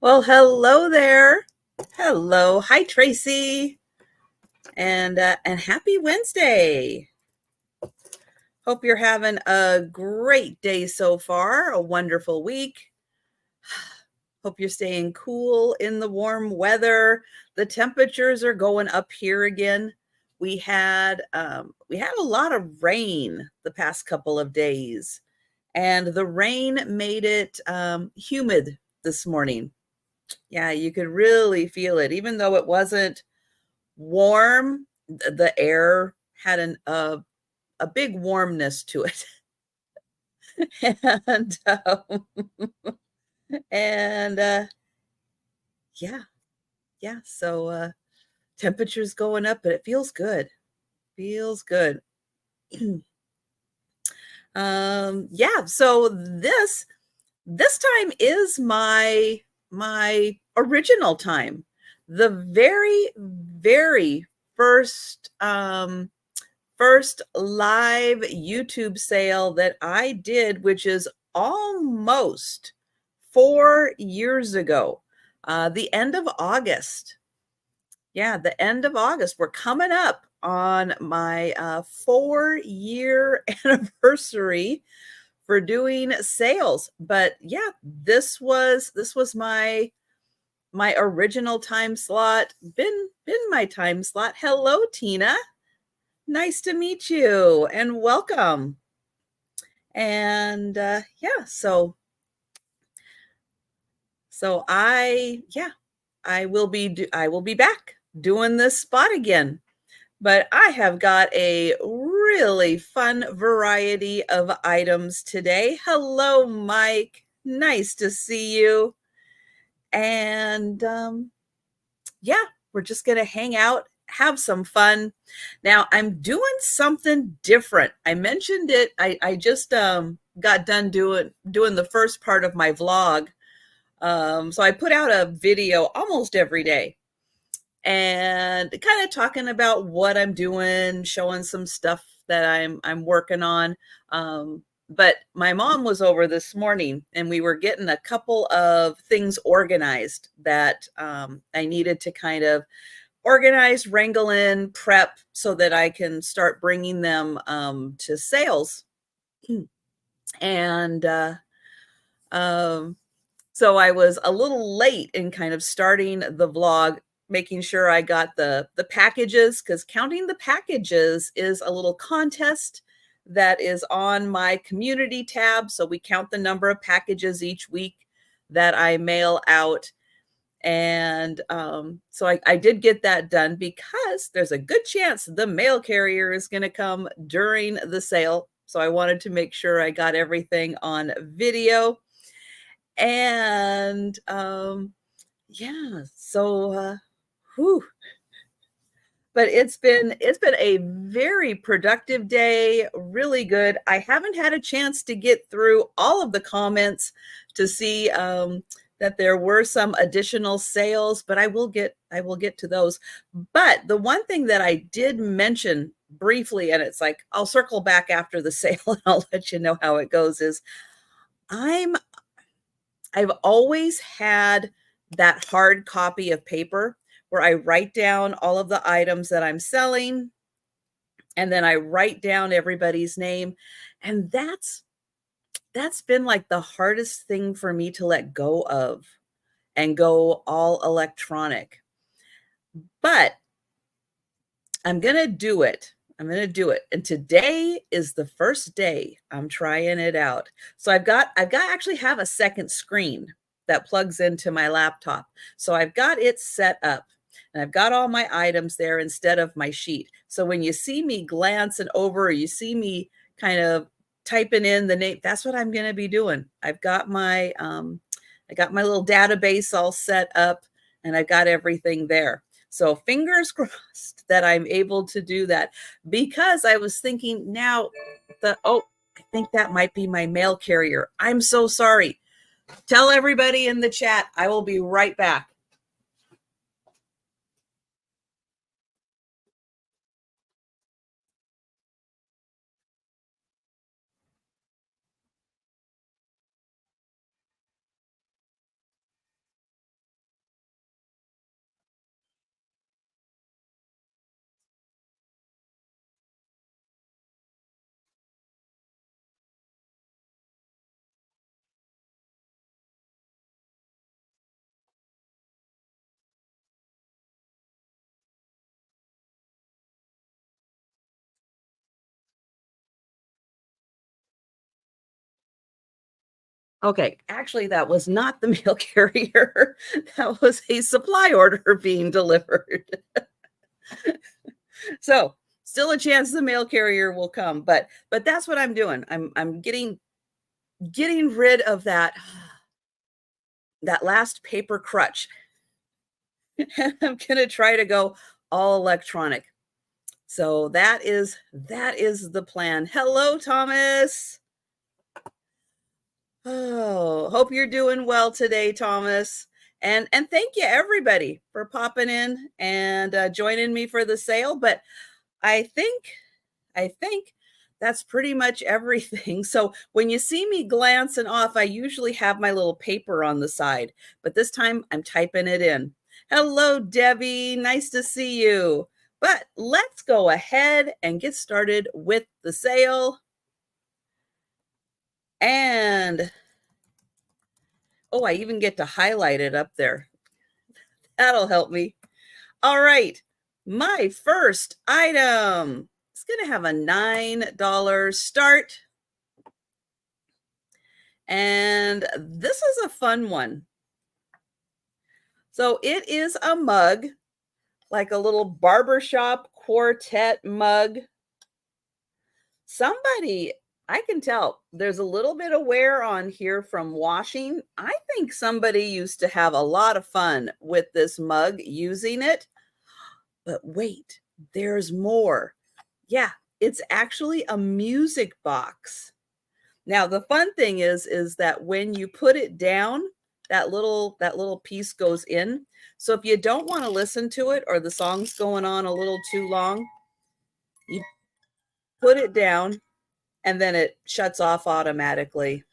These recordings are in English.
Well, hello there. Hello. Hi, Tracy. And happy Wednesday. Hope you're having a great day so far, a wonderful week. Hope you're staying cool in the warm weather. The temperatures are going up here again. We had a lot of rain the past couple of days, and the rain made it humid this morning. Yeah, you could really feel it. Even though it wasn't warm, the air had a big warmness to it. and and yeah, yeah. So temperature's going up, but it feels good. Feels good. Yeah, so this time is my original time. The very first live YouTube sale that I did, which is almost 4 years ago, the end of August. Yeah, the end of August. We're coming up on my 4 year anniversary for doing sales. But yeah, this was my original time slot. Been my time slot. Hello, Tina. Nice to meet you and welcome. And yeah, so I will be back doing this spot again. But I have got a really fun variety of items today. Hello, Mike. Nice to see you. And yeah, we're just going to hang out, have some fun. Now, I'm doing something different. I mentioned it. I just got done doing the first part of my vlog. So I put out a video almost every day and kind of talking about what I'm doing, showing some stuff that I'm working on. But my mom was over this morning and we were getting a couple of things organized that I needed to kind of organize, wrangle in, prep so that I can start bringing them to sales. And um, so I was a little late in kind of starting the vlog, making sure I got the packages, because counting the packages is a little contest that is on my community tab. So we count the number of packages each week that I mail out. And so I did get that done because there's a good chance the mail carrier is going to come during the sale. So I wanted to make sure I got everything on video. And yeah, so whew. But it's been a very productive day, really good. I haven't had a chance to get through all of the comments to see that there were some additional sales, but I will get to those. But the one thing that I did mention briefly, and it's like I'll circle back after the sale and I'll let you know how it goes, is I'm I've always had that hard copy of paper where I write down all of the items that I'm selling, and then I write down everybody's name. And that's been like the hardest thing for me to let go of and go all electronic. But I'm going to do it. I'm going to do it. And today is the first day I'm trying it out. So I've got actually have a second screen that plugs into my laptop. So I've got it set up and I've got all my items there instead of my sheet. So when you see me glancing over, or you see me kind of typing in the name, that's what I'm going to be doing. I got my little database all set up and I've got everything there. So fingers crossed that I'm able to do that, because I was thinking now I think that might be my mail carrier. I'm so sorry. Tell everybody in the chat. I will be right back. Okay, actually, that was not the mail carrier. That was a supply order being delivered. So, still a chance the mail carrier will come, but that's what I'm doing. I'm getting rid of that last paper crutch. And I'm gonna try to go all electronic. So that is the plan. Hello, Thomas. Oh, hope you're doing well today, Thomas. And thank you everybody for popping in and joining me for the sale. But I think that's pretty much everything. So when you see me glancing off, I usually have my little paper on the side, but this time I'm typing it in. Hello, Debbie. Nice to see you. But let's go ahead and get started with the sale. And oh, I even get to highlight it up there. That'll help me. All right. My first item is going to have a $9 start. And this is a fun one. So it is a mug, like a little barbershop quartet mug. Somebody, I can tell there's a little bit of wear on here from washing. I think somebody used to have a lot of fun with this mug using it. But wait, there's more. Yeah, it's actually a music box. Now, the fun thing is that when you put it down, that little piece goes in. So if you don't want to listen to it or the song's going on a little too long, you put it down and then it shuts off automatically.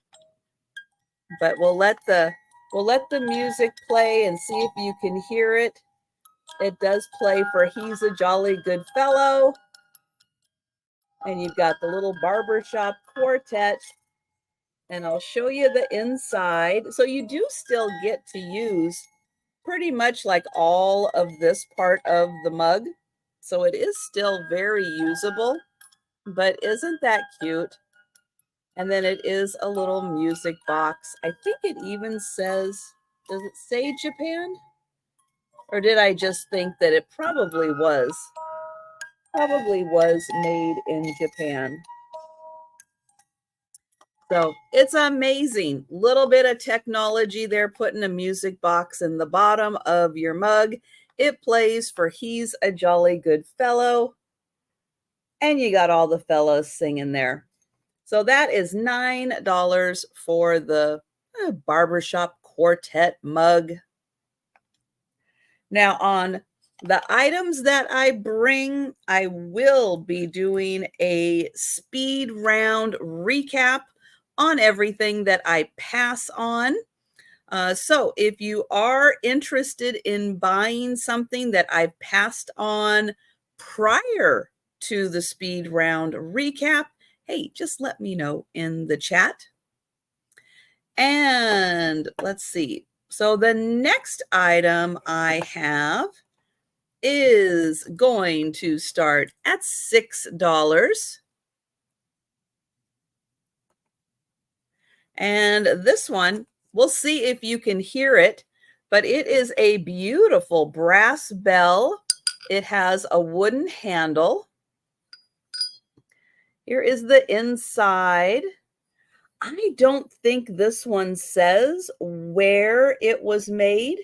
But we'll let the music play and see if you can hear it. It does play for He's a Jolly Good Fellow. And you've got the little barbershop quartet. And I'll show you the inside. So you do still get to use pretty much like all of this part of the mug. So it is still very usable, but isn't that cute? And then it is a little music box. I think it even says, does it say Japan? Or did I just think that it probably was made in Japan? So it's amazing. Little bit of technology there, putting a music box in the bottom of your mug. It plays for He's a Jolly Good Fellow. And you got all the fellows singing there. So that is $9 for the barbershop quartet mug. Now on the items that I bring, I will be doing a speed round recap on everything that I pass on. So if you are interested in buying something that I've passed on prior to the speed round recap, hey, just let me know in the chat. And let's see. So the next item I have is going to start at $6. And this one, we'll see if you can hear it, but it is a beautiful brass bell. It has a wooden handle. Here is the inside. I don't think this one says where it was made.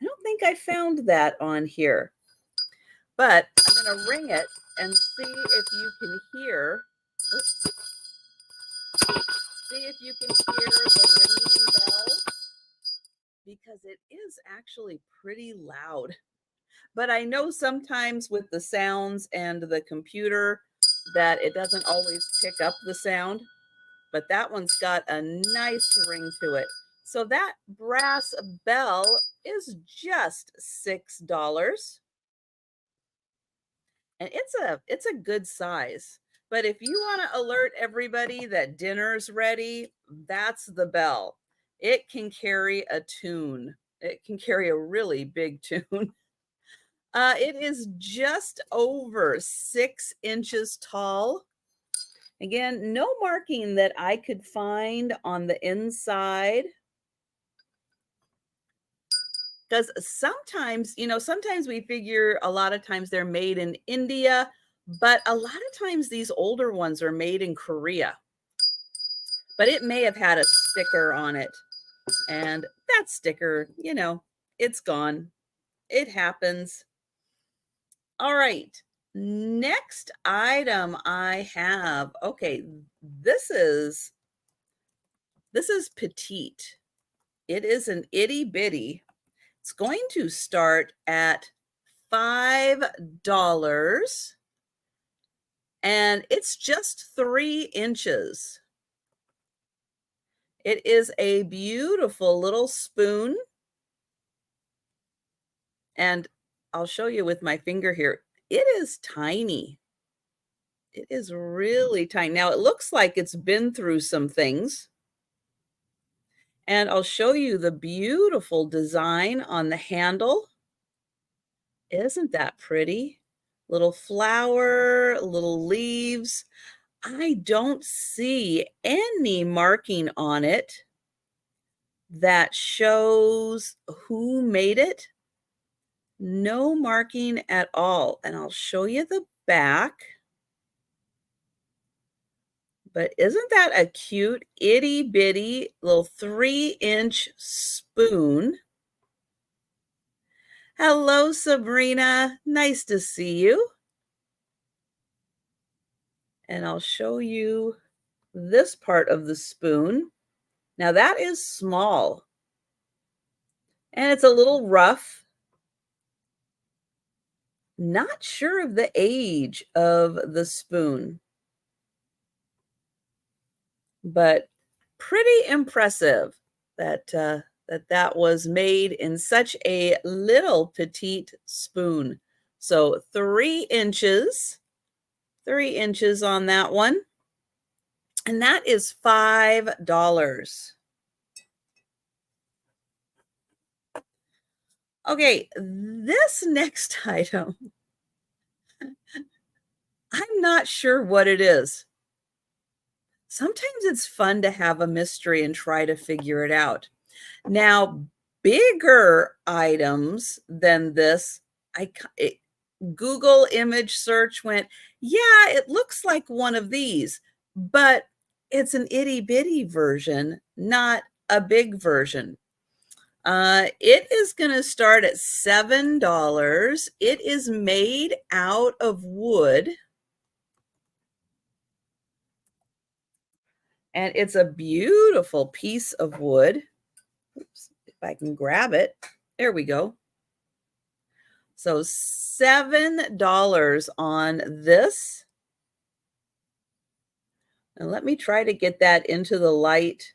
I don't think I found that on here. But I'm going to ring it and see if you can hear. Oops. See if you can hear the ringing bell, because it is actually pretty loud. But I know sometimes with the sounds and the computer that it doesn't always pick up the sound, but that one's got a nice ring to it. So that brass bell is just $6. And it's a good size. But if you want to alert everybody that dinner's ready, that's the bell. It can carry a tune. It can carry a really big tune. It is just over 6 inches tall. Again, no marking that I could find on the inside. Because sometimes, sometimes we figure a lot of times they're made in India, but a lot of times these older ones are made in Korea. But it may have had a sticker on it. And that sticker, it's gone. It happens. All right. Next item I have. Okay, this is petite. It is an itty bitty. It's going to start at $5 and it's just 3 inches. It is a beautiful little spoon. And I'll show you with my finger here. It is tiny. It is really tiny. Now it looks like it's been through some things. And I'll show you the beautiful design on the handle. Isn't that pretty? Little flower, little leaves. I don't see any marking on it that shows who made it. No marking at all. And I'll show you the back. But isn't that a cute itty bitty little 3-inch spoon? Hello, Sabrina. Nice to see you. And I'll show you this part of the spoon. Now that is small. And it's a little rough. Not sure of the age of the spoon, but pretty impressive that that was made in such a little petite spoon. So 3 inches, 3 inches on that one. And that is $5. Okay, this next item, I'm not sure what it is. Sometimes it's fun to have a mystery and try to figure it out. Now, bigger items than this, Google image search went, yeah, it looks like one of these, but it's an itty bitty version, not a big version. It is going to start at $7. It is made out of wood. And it's a beautiful piece of wood. Oops, if I can grab it. There we go. So $7 on this. And let me try to get that into the light.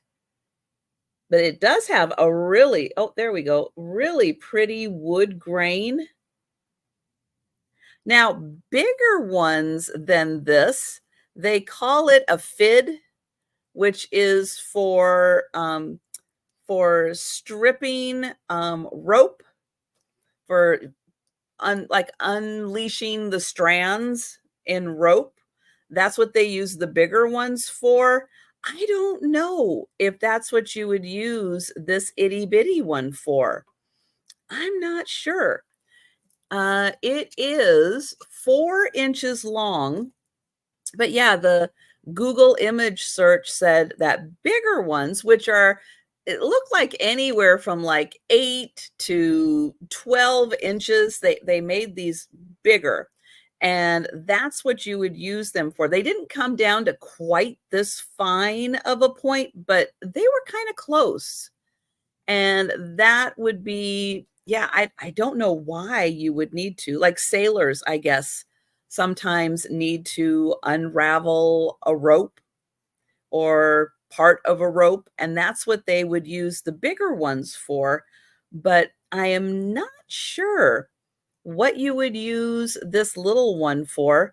But it does have a really, oh, there we go, really pretty wood grain. Now, bigger ones than this, they call it a fid, which is for stripping rope, for like unleashing the strands in rope. That's what they use the bigger ones for. I don't know if that's what you would use this itty bitty one for. I'm not sure. It is 4 inches long, but yeah, the Google image search said that bigger ones, which are, it looked like anywhere from like 8 to 12 inches, they made these bigger. And that's what you would use them for. They didn't come down to quite this fine of a point, but they were kind of close. And that would be, yeah, I don't know why you would need to, like sailors, I guess, sometimes need to unravel a rope or part of a rope, and that's what they would use the bigger ones for. But I am not sure what you would use this little one for.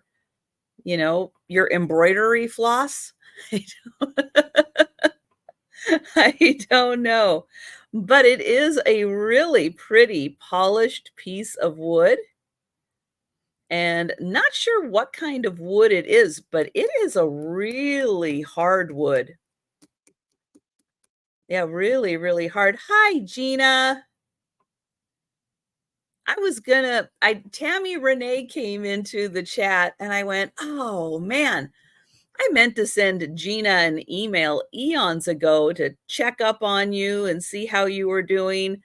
You know, your embroidery floss? I I don't know. But it is a really pretty polished piece of wood. and not sure what kind of wood it is, but it is a really hard wood. Yeah, really, really hard. Hi, Gina. Tammy Renee came into the chat and I went, oh man, I meant to send Gina an email eons ago to check up on you and see how you were doing.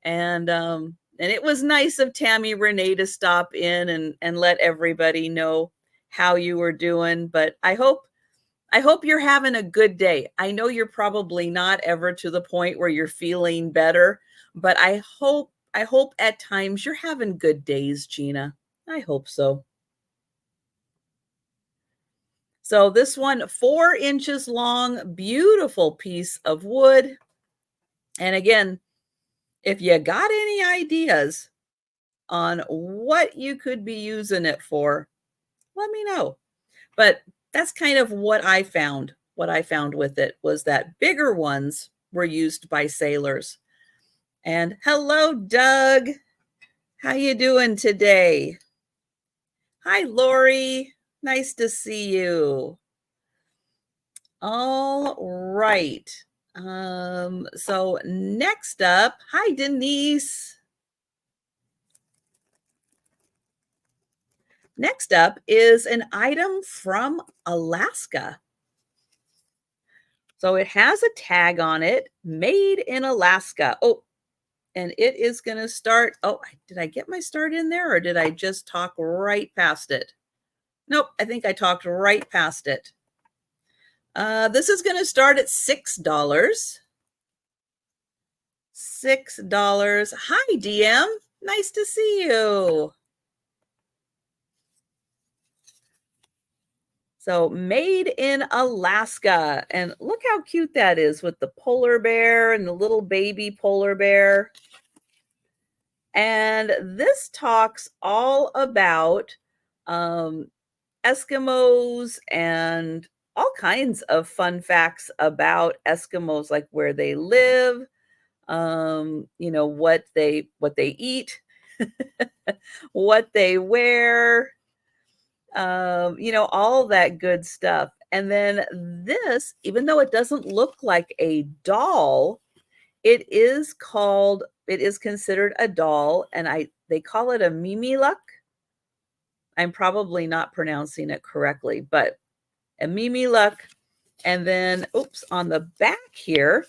And it was nice of Tammy Renee to stop in and let everybody know how you were doing. But I hope you're having a good day. I know you're probably not ever to the point where you're feeling better, but I hope at times you're having good days, Gina. I hope so. So this one, 4 inches long, beautiful piece of wood. And again, if you got any ideas on what you could be using it for, let me know. But that's kind of what I found. What I found with it was that bigger ones were used by sailors. And hello, Doug. How you doing today? Hi, Lori. Nice to see you. All right. So next up, hi, Denise. Next up is an item from Alaska. So it has a tag on it, made in Alaska. Oh, and it is going to start. Oh, did I get my start in there or did I just talk right past it? Nope, I think I talked right past it. This is going to start at $6. $6. Hi, DM. Nice to see you. So made in Alaska. And look how cute that is with the polar bear and the little baby polar bear. And this talks all about Eskimos and all kinds of fun facts about Eskimos, like where they live, what they eat, what they wear, all that good stuff. And then this, even though it doesn't look like a doll, it is considered a doll, and they call it a mimiluk. I'm probably not pronouncing it correctly, but a mimiluk. And then, oops, on the back here,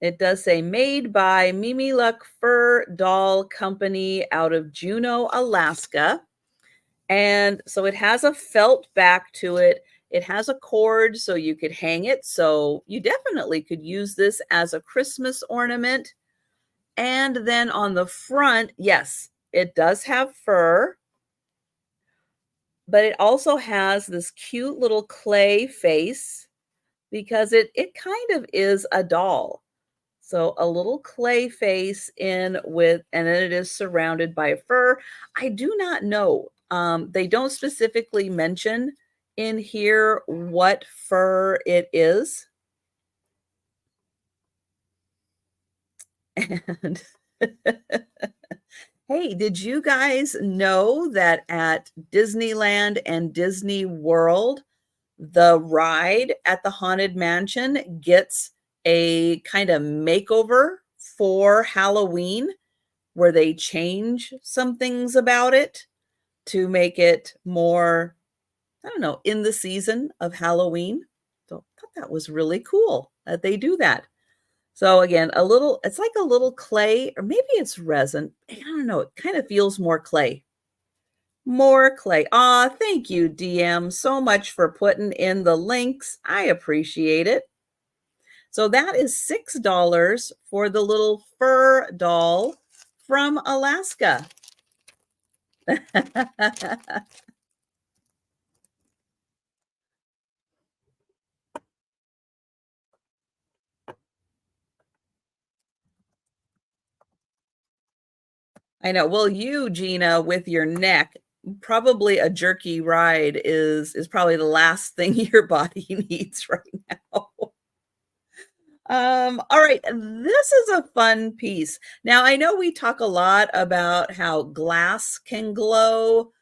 it does say made by Mimiluk Fur Doll Company out of Juneau, Alaska. And so it has a felt back to it. It has a cord so you could hang it. So you definitely could use this as a Christmas ornament. And then on the front, yes, it does have fur, but it also has this cute little clay face because it kind of is a doll. So a little clay face and then it is surrounded by fur. I do not know. They don't specifically mention in here what fur it is. And hey, did you guys know that at Disneyland and Disney World, the ride at the Haunted Mansion gets a kind of makeover for Halloween where they change some things about it to make it more, I don't know, in the season of Halloween. So I thought that was really cool that they do that. So again, it's like a little clay, or maybe it's resin. I don't know. It kind of feels more clay. More clay. Aw, thank you, DM, so much for putting in the links. I appreciate it. So that is $6 for the little fur doll from Alaska. I know. Well, you, Gina, with your neck, probably a jerky ride is probably the last thing your body needs right now. All right, this is a fun piece. Now, I know we talk a lot about how glass can glow,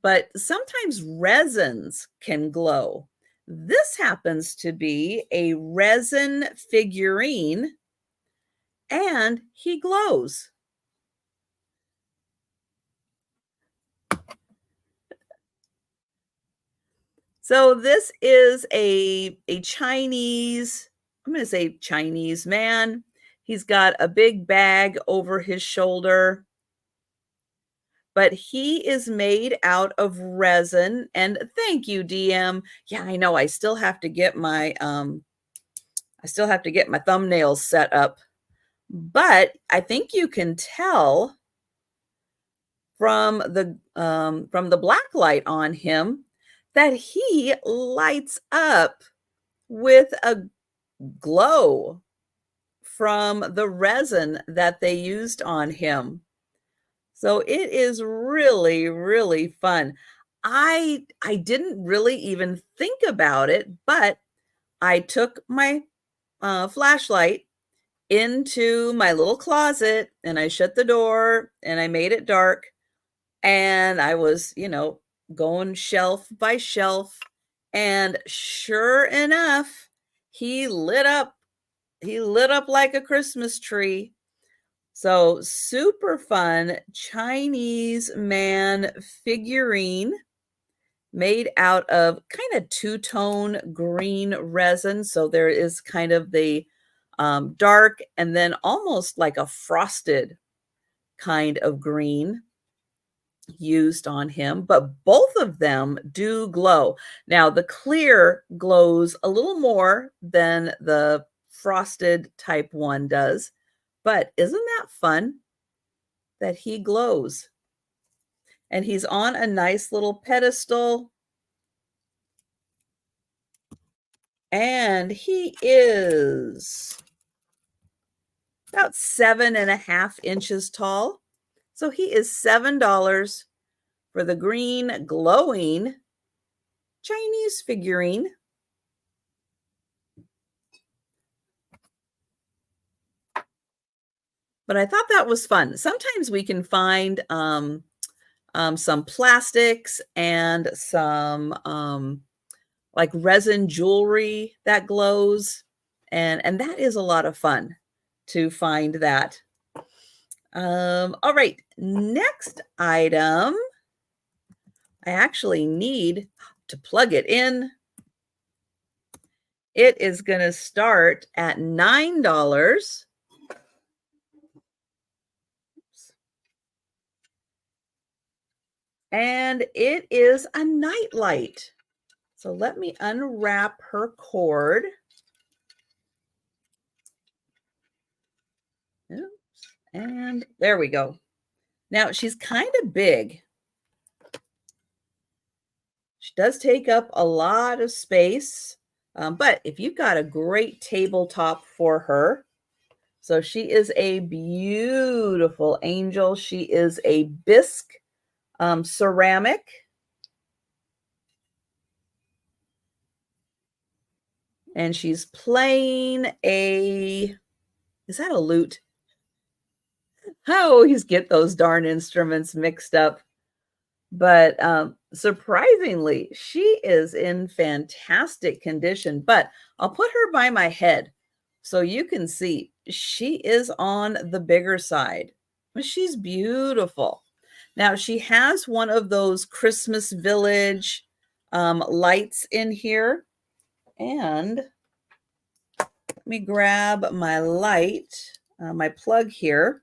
but sometimes resins can glow. This happens to be a resin figurine, and he glows. So this is a Chinese, I'm gonna say Chinese man. He's got a big bag over his shoulder, but he is made out of resin. And thank you, DM. Yeah, I know. I still have to get my thumbnails set up. But I think you can tell from the black light on him that he lights up with a glow from the resin that they used on him. So it is really, really fun. I didn't really even think about it, but I took my flashlight into my little closet and I shut the door and I made it dark and I was, going shelf by shelf, and sure enough, he lit up. He lit up like a Christmas tree. So super fun Chinese man figurine made out of kind of two-tone green resin. So there is kind of the dark and then almost like a frosted kind of green used on him, but both of them do glow. Now, the clear glows a little more than the frosted type one does, but isn't that fun that he glows? And he's on a nice little pedestal, and he is about 7.5 inches tall. So he is $7 for the green glowing Chinese figurine. But I thought that was fun. Sometimes we can find some plastics and some like resin jewelry that glows, and that is a lot of fun to find that. All right, next item. I actually need to plug it in. It is going to start at $9. And it is a nightlight. So let me unwrap her cord. Oops. And there we go. Now she's kind of big. She does take up a lot of space, but if you've got a great tabletop for her, so she is a beautiful angel. She is a bisque ceramic. And she's playing a, is that a lute? I always get those darn instruments mixed up. But surprisingly, she is in fantastic condition. But I'll put her by my head so you can see she is on the bigger side. But she's beautiful. Now, she has one of those Christmas Village lights in here. And let me grab my light, my plug here.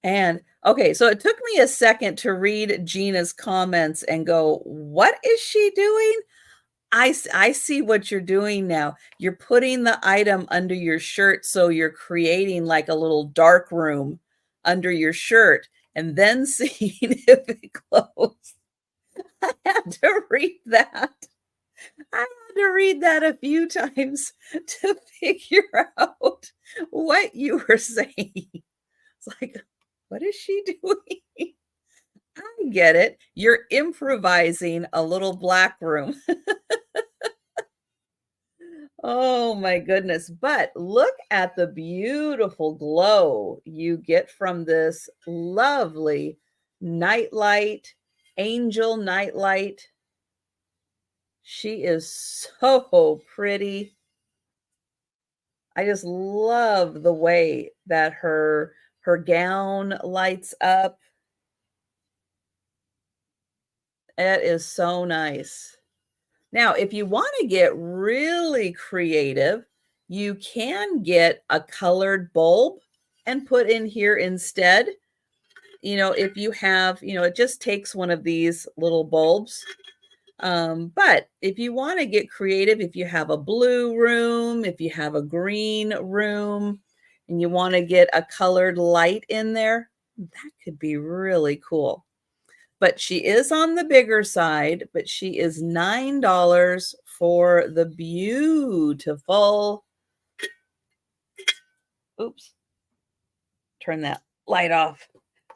And okay, so it took me a second to read Gina's comments and go, what is she doing? I see what you're doing now. You're putting the item under your shirt, so you're creating like a little dark room under your shirt and then seeing if it glows. I had to read that. I had to read that a few times to figure out what you were saying. It's like, what is she doing? I get it. You're improvising a little black room. Oh my goodness. But look at the beautiful glow you get from this lovely nightlight, angel nightlight. She is so pretty. I just love the way that her gown lights up. It is so nice. Now, if you want to get really creative, you can get a colored bulb and put in here instead. If you have, it just takes one of these little bulbs. But if you want to get creative, if you have a blue room, if you have a green room, and you want to get a colored light in there, that could be really cool. But she is on the bigger side, but she is $9 for the beautiful, oops, turn that light off,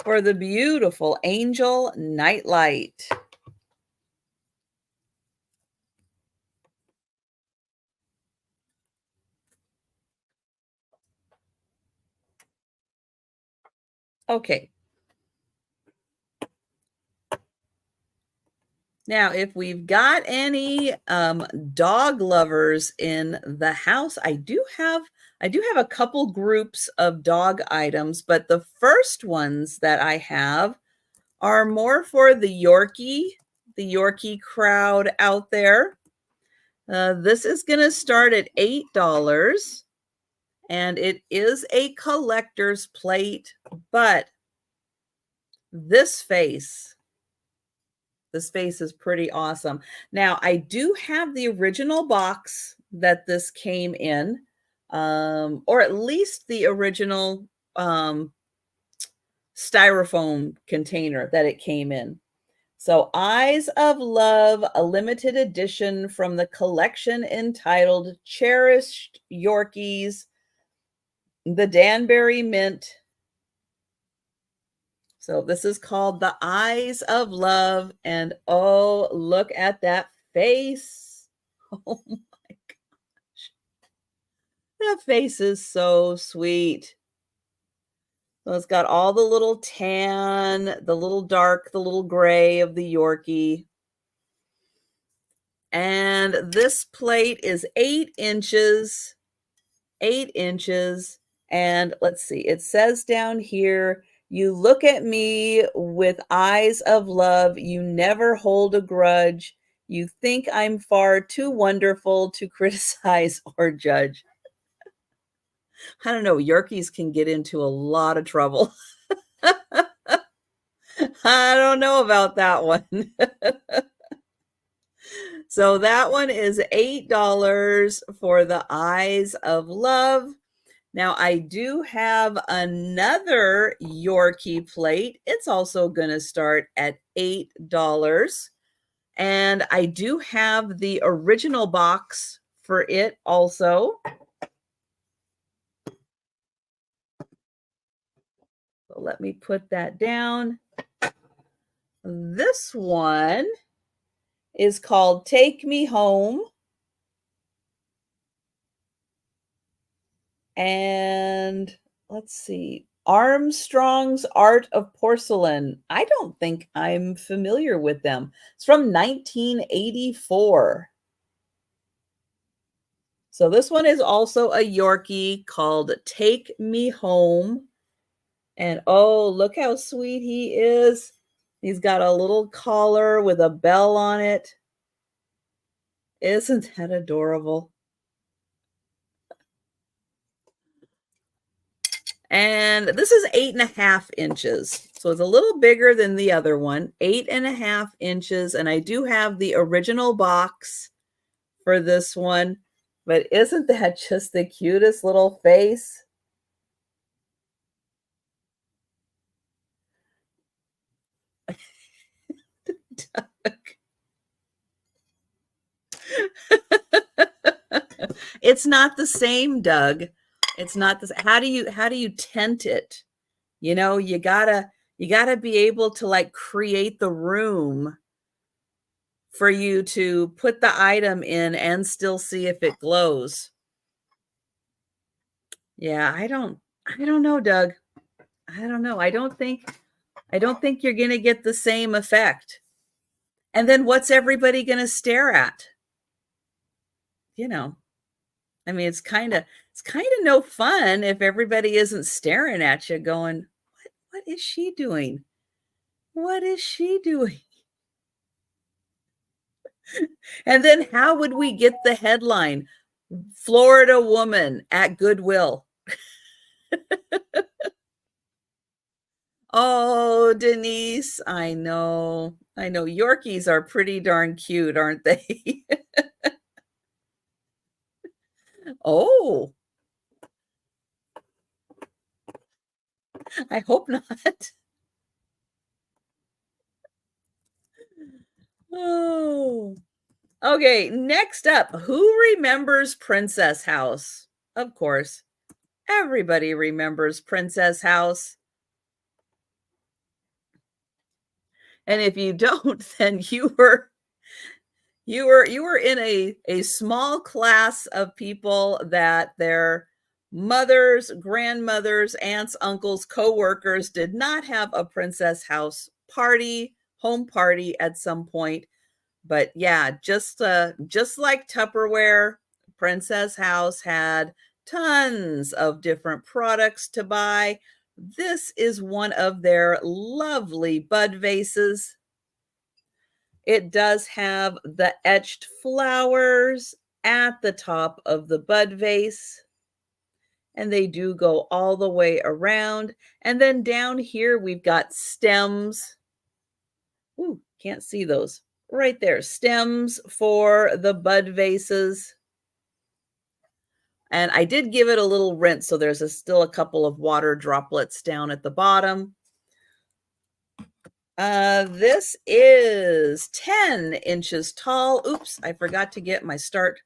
for the beautiful angel nightlight. Okay. Now, if we've got any dog lovers in the house, I do have a couple groups of dog items, but the first ones that I have are more for the Yorkie crowd out there. This is going to start at $8, and it is a collector's plate, but this face is pretty awesome. Now, I do have the original box that this came in, or at least the original styrofoam container that it came in. So, Eyes of Love, a limited edition from the collection entitled Cherished Yorkies, the Danbury Mint. So this is called the Eyes of Love. And oh, look at that face. Oh my gosh. That face is so sweet. So it's got all the little tan, the little dark, the little gray of the Yorkie. And this plate is 8 inches, 8 inches. And let's see, it says down here, you look at me with eyes of love. You never hold a grudge. You think I'm far too wonderful to criticize or judge. I don't know. Yorkies can get into a lot of trouble. I don't know about that one. So that one is $8 for the Eyes of Love. Now, I do have another Yorkie plate. It's also going to start at $8. And I do have the original box for it also. So let me put that down. This one is called Take Me Home. And let's see, Armstrong's Art of Porcelain. I don't think I'm familiar with them. It's from 1984. So this one is also a Yorkie called Take Me Home. And oh, look how sweet he is. He's got a little collar with a bell on it. Isn't that adorable? And this is 8.5 inches. So it's a little bigger than the other one, 8.5 inches. And I do have the original box for this one. But isn't that just the cutest little face? It's not the same, Doug. It's not this. How do you tent it? You gotta You gotta be able to, like, create the room for you to put the item in and still see if it glows. Yeah, I don't know, Doug. I don't know. I don't think you're gonna get the same effect. And then what's everybody gonna stare at? You know? I mean, it's kinda no fun if everybody isn't staring at you going, "What is she doing? What is she doing?" And then how would we get the headline, "Florida woman at Goodwill"? Oh, Denise, I know. I know. Yorkies are pretty darn cute, aren't they? Oh, I hope not. Oh. Okay, next up, who remembers Princess House? Of course, everybody remembers Princess House. And if you don't, then you were in a small class of people that their mothers, grandmothers, aunts, uncles, coworkers did not have a Princess House party, home party at some point. But yeah, just like Tupperware, Princess House had tons of different products to buy. This is one of their lovely bud vases. It does have the etched flowers at the top of the bud vase, and they do go all the way around. And then down here, we've got stems. Ooh, can't see those. Right there, stems for the bud vases. And I did give it a little rinse, so there's still a couple of water droplets down at the bottom. This is 10 inches tall. Oops, I forgot to get my start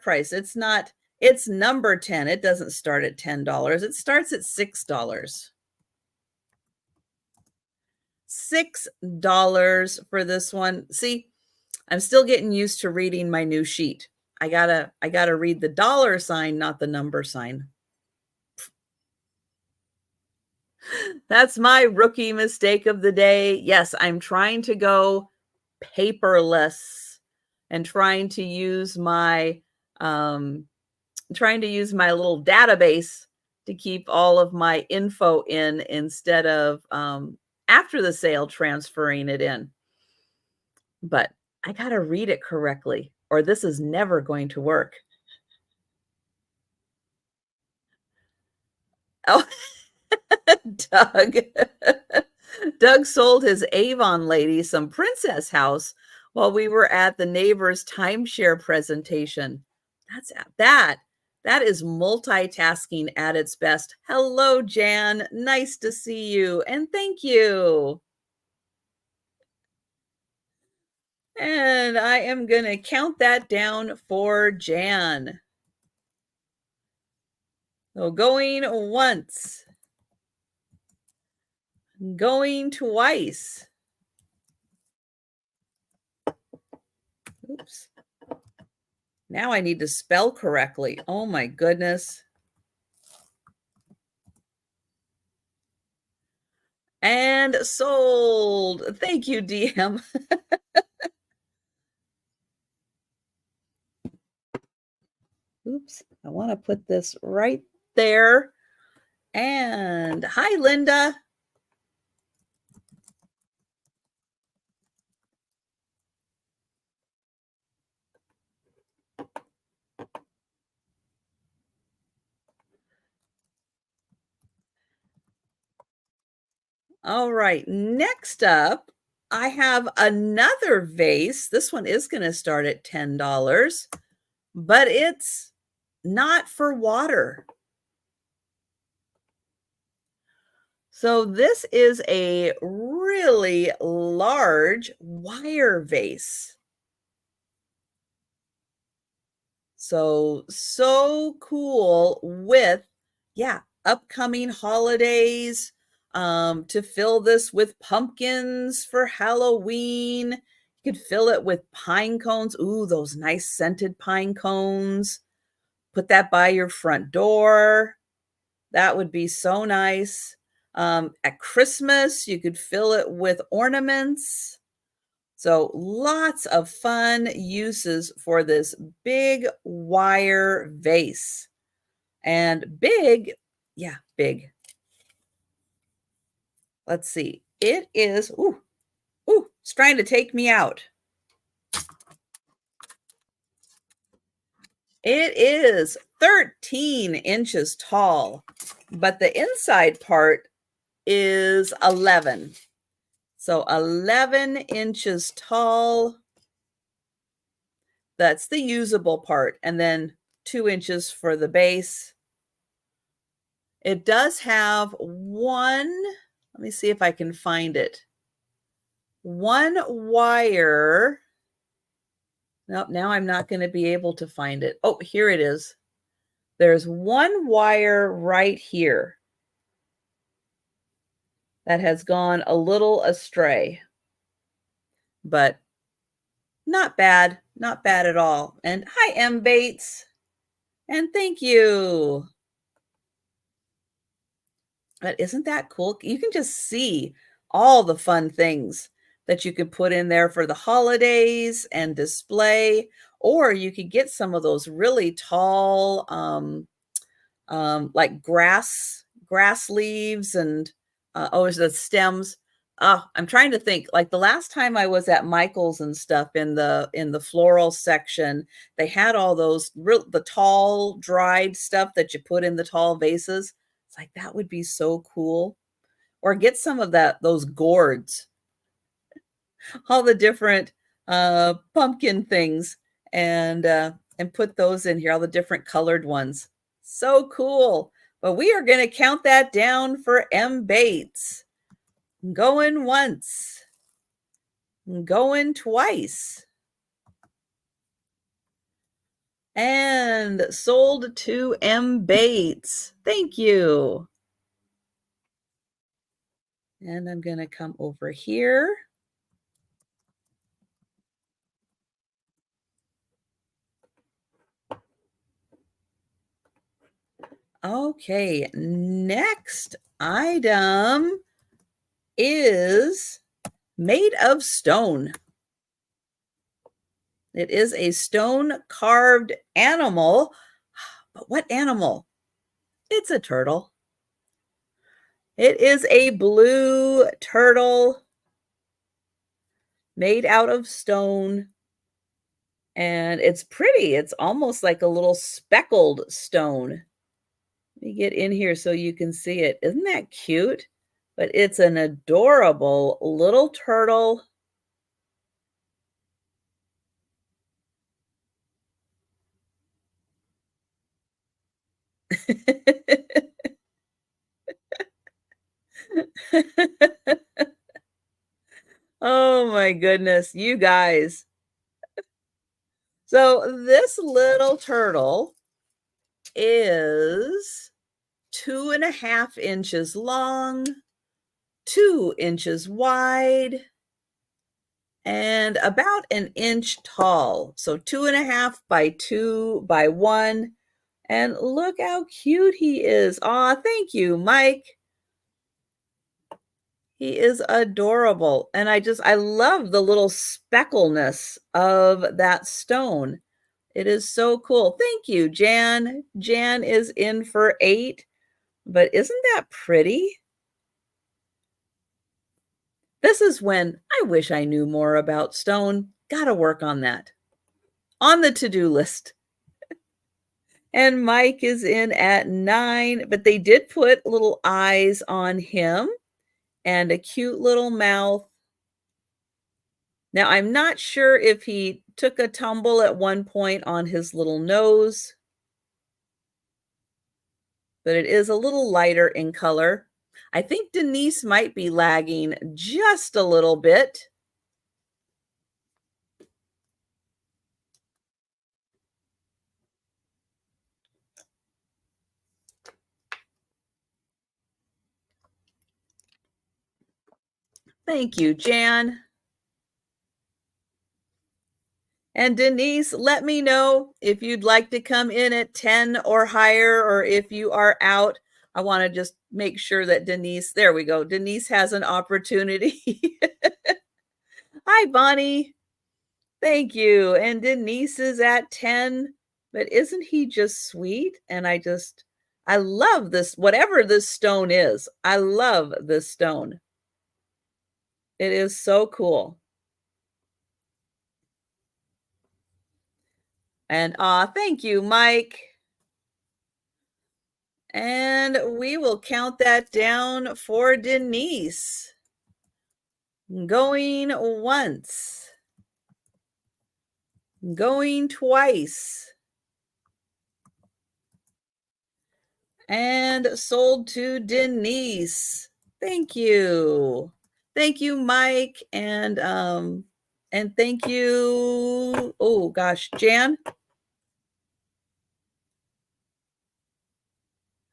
price. It's number 10. It doesn't start at $10. It starts at $6. $6 for this one. See, I'm still getting used to reading my new sheet. I gotta read the dollar sign, not the number sign. That's my rookie mistake of the day. Yes, I'm trying to go paperless and trying to use my little database to keep all of my info in instead of after the sale transferring it in. But I got to read it correctly or this is never going to work. Oh, Doug. Doug sold his Avon lady some Princess House while we were at the neighbor's timeshare presentation. That's that. That is multitasking at its best. Hello, Jan. Nice to see you. And thank you. And I am going to count that down for Jan. So going once, going twice. Oops. Now I need to spell correctly. Oh my goodness. And sold. Thank you, DM. Oops. I want to put this right there. And hi, Linda. All right. Next up, I have another vase. This one is going to start at $10, but it's not for water. So this is a really large wire vase. So cool with, yeah, upcoming holidays, to fill this with pumpkins for Halloween. You could fill it with pine cones. Ooh, those nice scented pine cones. Put that by your front door. That would be so nice. At Christmas, you could fill it with ornaments. So lots of fun uses for this big wire vase. And big, yeah, big. Let's see. It is, it's trying to take me out. It is 13 inches tall, but the inside part is 11. So 11 inches tall. That's the usable part. And then 2 inches for the base. It does have one, let me see if I can find it. One wire. Nope, now I'm not going to be able to find it. Oh, here it is. There's one wire right here that has gone a little astray, but not bad, not bad at all. And hi, M. Bates, and thank you. But isn't that cool? You can just see all the fun things that you could put in there for the holidays and display, or you could get some of those really tall, like grass leaves and the stems. Oh, I'm trying to think. Like the last time I was at Michael's and stuff in the floral section, they had all those the tall dried stuff that you put in the tall vases. It's like that would be so cool. Or get some of those gourds, all the different pumpkin things, and put those in here, all the different colored ones. So cool. But we are going to count that down for M. Bates. Going once, going twice, and sold to M. Bates. Thank you. And I'm going to come over here. Okay, next item is made of stone. It is a stone carved animal. But what animal? It's a turtle. It is a blue turtle made out of stone. And it's pretty. It's almost like a little speckled stone. Let me get in here so you can see it. Isn't that cute? But it's an adorable little turtle. Oh my goodness, you guys. So this little turtle is 2.5 inches long, 2 inches wide, and about an inch tall. So 2.5 by 2 by 1. And look how cute he is. Aw, thank you, Mike. He is adorable. And I love the little speckleness of that stone. It is so cool. Thank you, Jan. Jan is in for 8. But isn't that pretty? This is when I wish I knew more about stone. Gotta work on that. On the to-do list. And Mike is in at 9, but they did put little eyes on him and a cute little mouth. Now, I'm not sure if he took a tumble at one point on his little nose, but it is a little lighter in color. I think Denise might be lagging just a little bit. Thank you, Jan. And Denise, let me know if you'd like to come in at 10 or higher, or if you are out. I want to just make sure that Denise, there we go. Denise has an opportunity. Hi, Bonnie. Thank you. And Denise is at 10, but isn't he just sweet? And I love this, whatever this stone is. I love this stone. It is so cool. And thank you, Mike. And we will count that down for Denise. Going once. Going twice. And sold to Denise. Thank you. Thank you, Mike. And thank you. Oh gosh, Jan.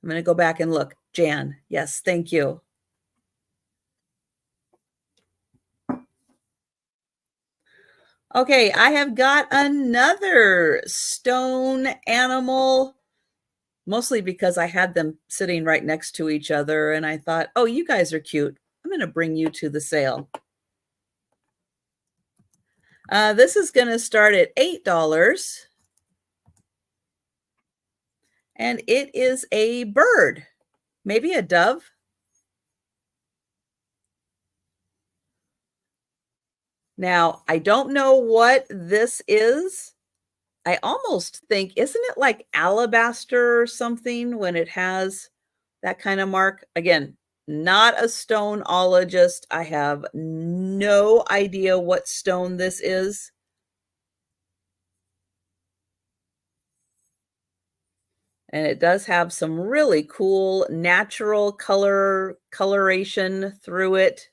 I'm going to go back and look. Jan. Yes, thank you. Okay, I have got another stone animal, mostly because I had them sitting right next to each other, and I thought, oh, you guys are cute. I'm going to bring you to the sale. This is going to start at $8, and it is a bird, maybe a dove. Now, I don't know what this is. I almost think, isn't it like alabaster or something when it has that kind of mark? Again, not a stoneologist. I have no idea what stone this is. And it does have some really cool natural coloration through it.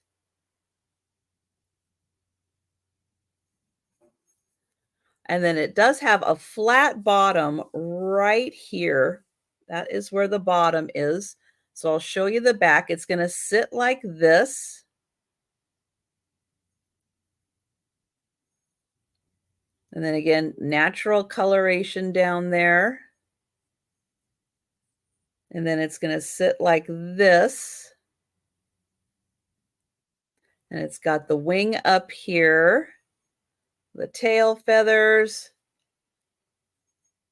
And then it does have a flat bottom right here. That is where the bottom is. So I'll show you the back. It's going to sit like this. And then again, natural coloration down there. And then it's going to sit like this. And it's got the wing up here, the tail feathers.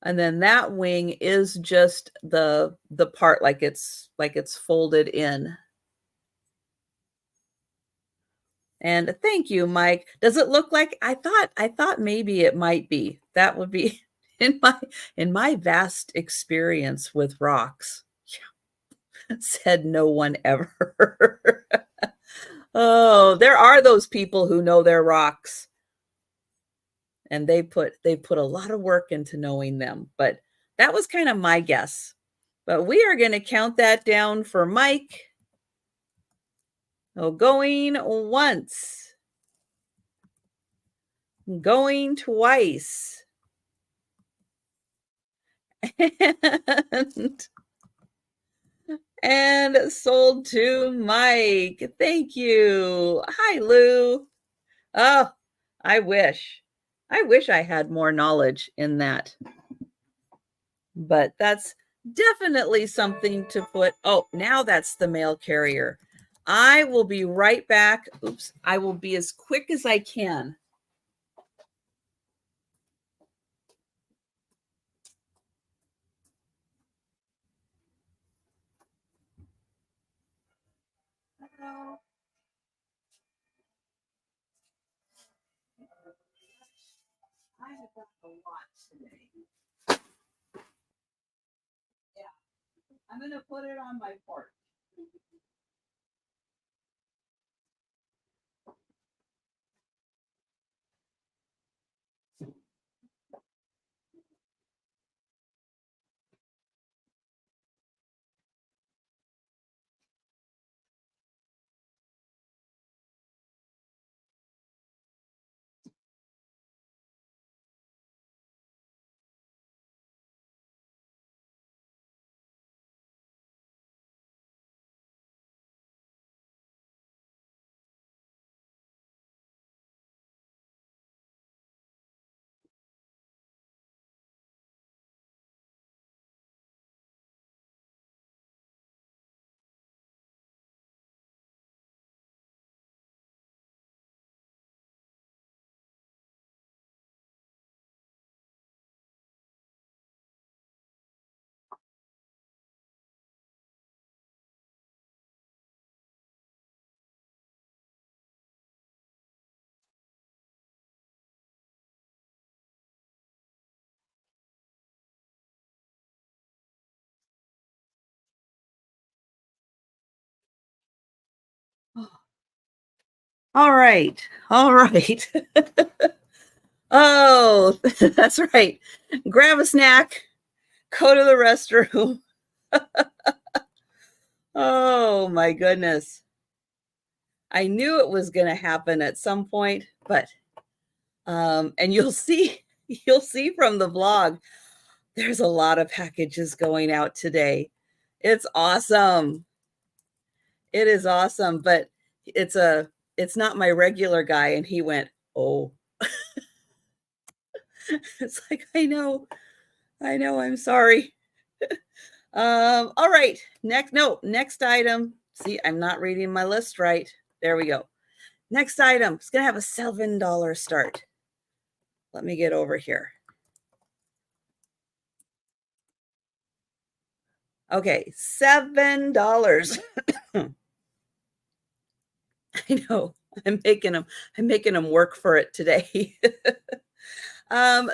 And then that wing is just the part like it's folded in. And thank you, Mike. Does it look like I thought maybe it might be. That would be in my vast experience with rocks. Yeah. Said no one ever. Oh, there are those people who know their rocks. And they put a lot of work into knowing them, but that was kind of my guess. But we are going to count that down for Mike. Oh, going once. Going twice. And sold to Mike. Thank you. Hi, Lou. Oh, I wish. I wish I had more knowledge in that. But that's definitely something to put. Oh, now that's the mail carrier. I will be right back. Oops. I will be as quick as I can. Hello. I have got a lot today. Yeah, I'm going to put it on my porch. All right. All right. Oh, that's right. Grab a snack, go to the restroom. Oh my goodness. I knew it was going to happen at some point, but and you'll see from the vlog, there's a lot of packages going out today. It's awesome. It is awesome, but it's not my regular guy, and he went, "Oh." It's like, I know, I'm sorry. All right. Next item. See, I'm not reading my list right. There we go. Next item. It's gonna have a $7 start. Let me get over here. Okay, $7. I know. I'm making them work for it today.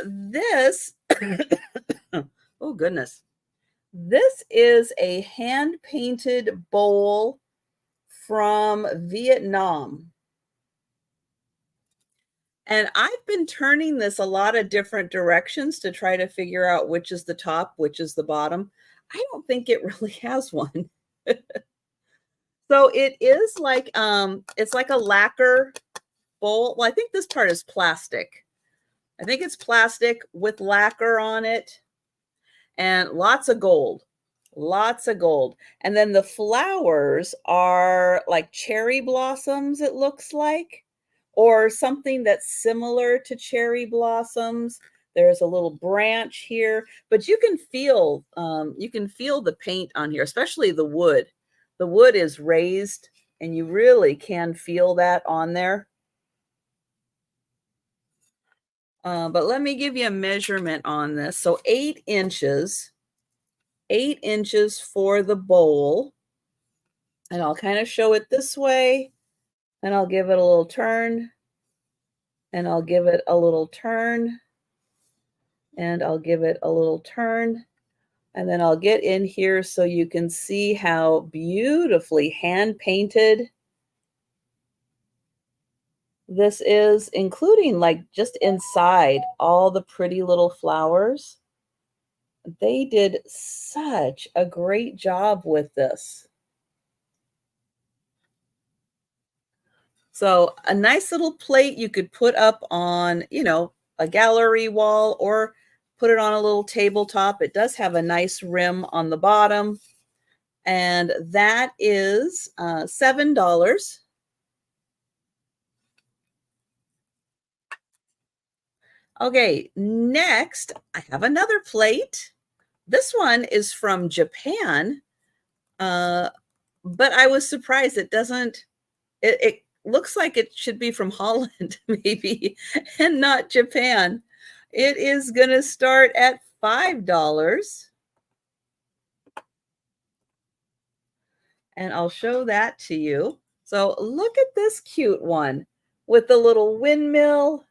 This oh goodness. This is a hand-painted bowl from Vietnam. And I've been turning this a lot of different directions to try to figure out which is the top, which is the bottom. I don't think it really has one. So it is like it's like a lacquer bowl. Well, I think this part is plastic. I think it's plastic with lacquer on it and lots of gold. Lots of gold. And then the flowers are like cherry blossoms, it looks like, or something that's similar to cherry blossoms. There's a little branch here, but you can feel the paint on here, especially the wood. The wood is raised, and you really can feel that on there. But let me give you a measurement on this. So 8 inches. 8 inches for the bowl. And I'll kind of show it this way, and I'll give it a little turn, and I'll give it a little turn, and I'll give it a little turn, and then I'll get in here so you can see how beautifully hand painted this is, including like just inside all the pretty little flowers. They did such a great job with this. So a nice little plate you could put up on, a gallery wall or put it on a little tabletop. It does have a nice rim on the bottom. And that is $7. Okay, next I have another plate. This one is from Japan, but I was surprised it doesn't, it looks like it should be from Holland, maybe, and not Japan. It is going to start at $5. And I'll show that to you. So look at this cute one with the little windmill.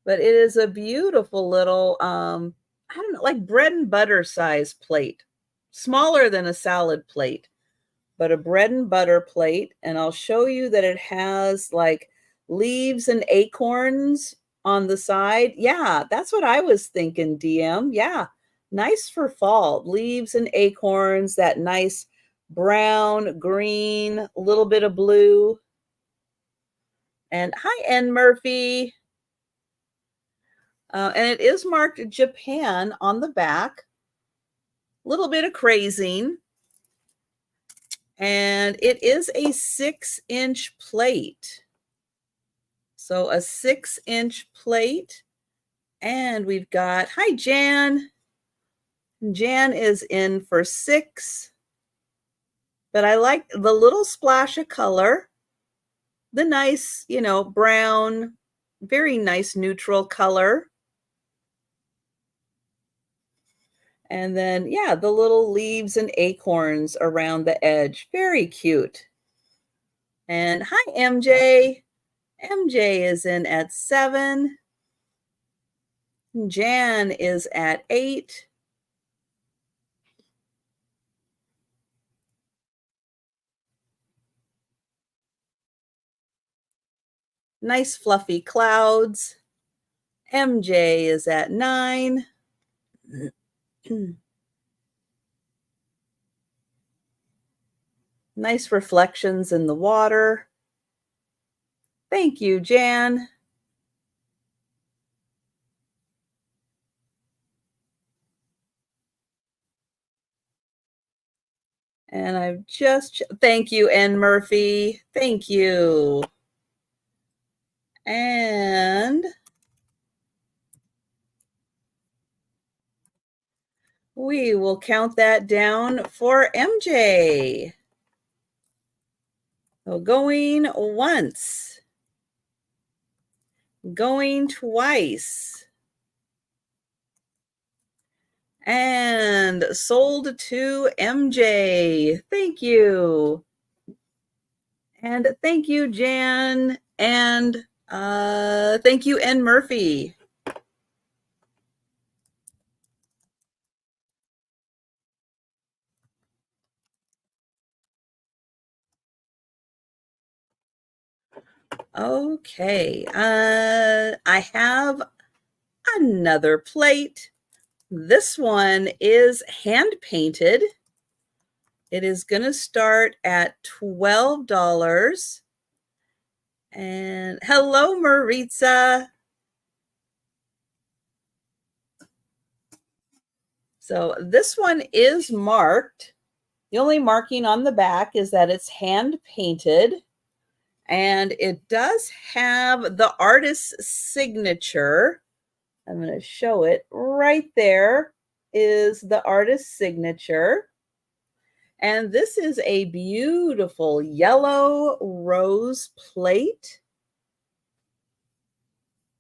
But it is a beautiful little, I don't know, like bread and butter size plate. Smaller than a salad plate, but a bread and butter plate. And I'll show you that it has like leaves and acorns on the side. Yeah, that's what I was thinking, DM. Yeah, nice for fall. Leaves and acorns, that nice brown, green, a little bit of blue. And hi, N. Murphy. And it is marked Japan on the back. A little bit of crazing. And it is a 6-inch plate. So a 6-inch plate. And we've got, hi, Jan. Jan is in for 6. But I like the little splash of color. The nice, brown, very nice neutral color. And then, yeah, the little leaves and acorns around the edge. Very cute. And hi, MJ. MJ is in at 7. Jan is at 8. Nice fluffy clouds. MJ is at 9. Nice reflections in the water. Thank you, Jan. And I've just, thank you, N. Murphy. Thank you. And we will count that down for MJ. So going once, going twice, and sold to MJ. Thank you. And thank you, Jan. And thank you, N. Murphy. Okay, I have another plate. This one is hand painted. It is going to start at $12. And hello, Maritza. So this one is marked. The only marking on the back is that it's hand painted. And it does have the artist's signature. I'm going to show it right there is the artist's signature. And this is a beautiful yellow rose plate.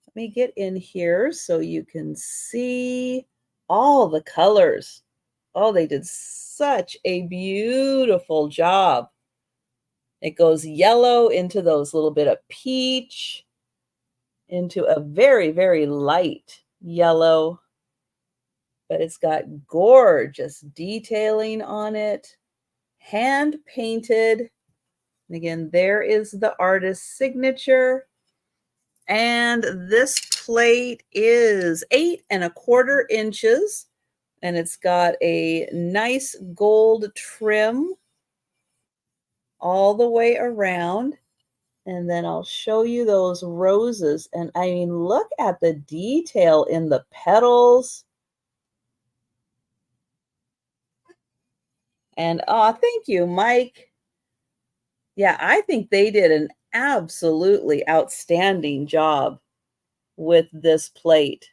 Let me get in here so you can see all the colors. Oh, they did such a beautiful job. It goes yellow into those little bit of peach, into a very, very light yellow, but it's got gorgeous detailing on it, hand painted. And again, there is the artist's signature. And this plate is 8¼ inches, and it's got a nice gold trim all the way around. And then I'll show you those roses. And I mean, look at the detail in the petals. And thank you, Mike. Yeah, I think they did an absolutely outstanding job with this plate.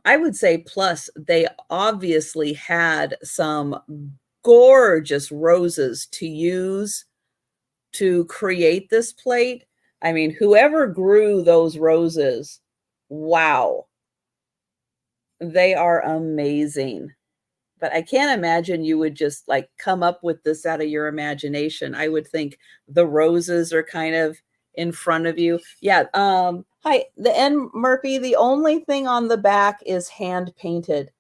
I would say plus they obviously had some gorgeous roses to use to create this plate. I mean, whoever grew those roses, wow, they are amazing. But I can't imagine you would just like come up with this out of your imagination. I would think the roses are kind of in front of you. Yeah. Hi, the N Murphy. The only thing on the back is hand painted.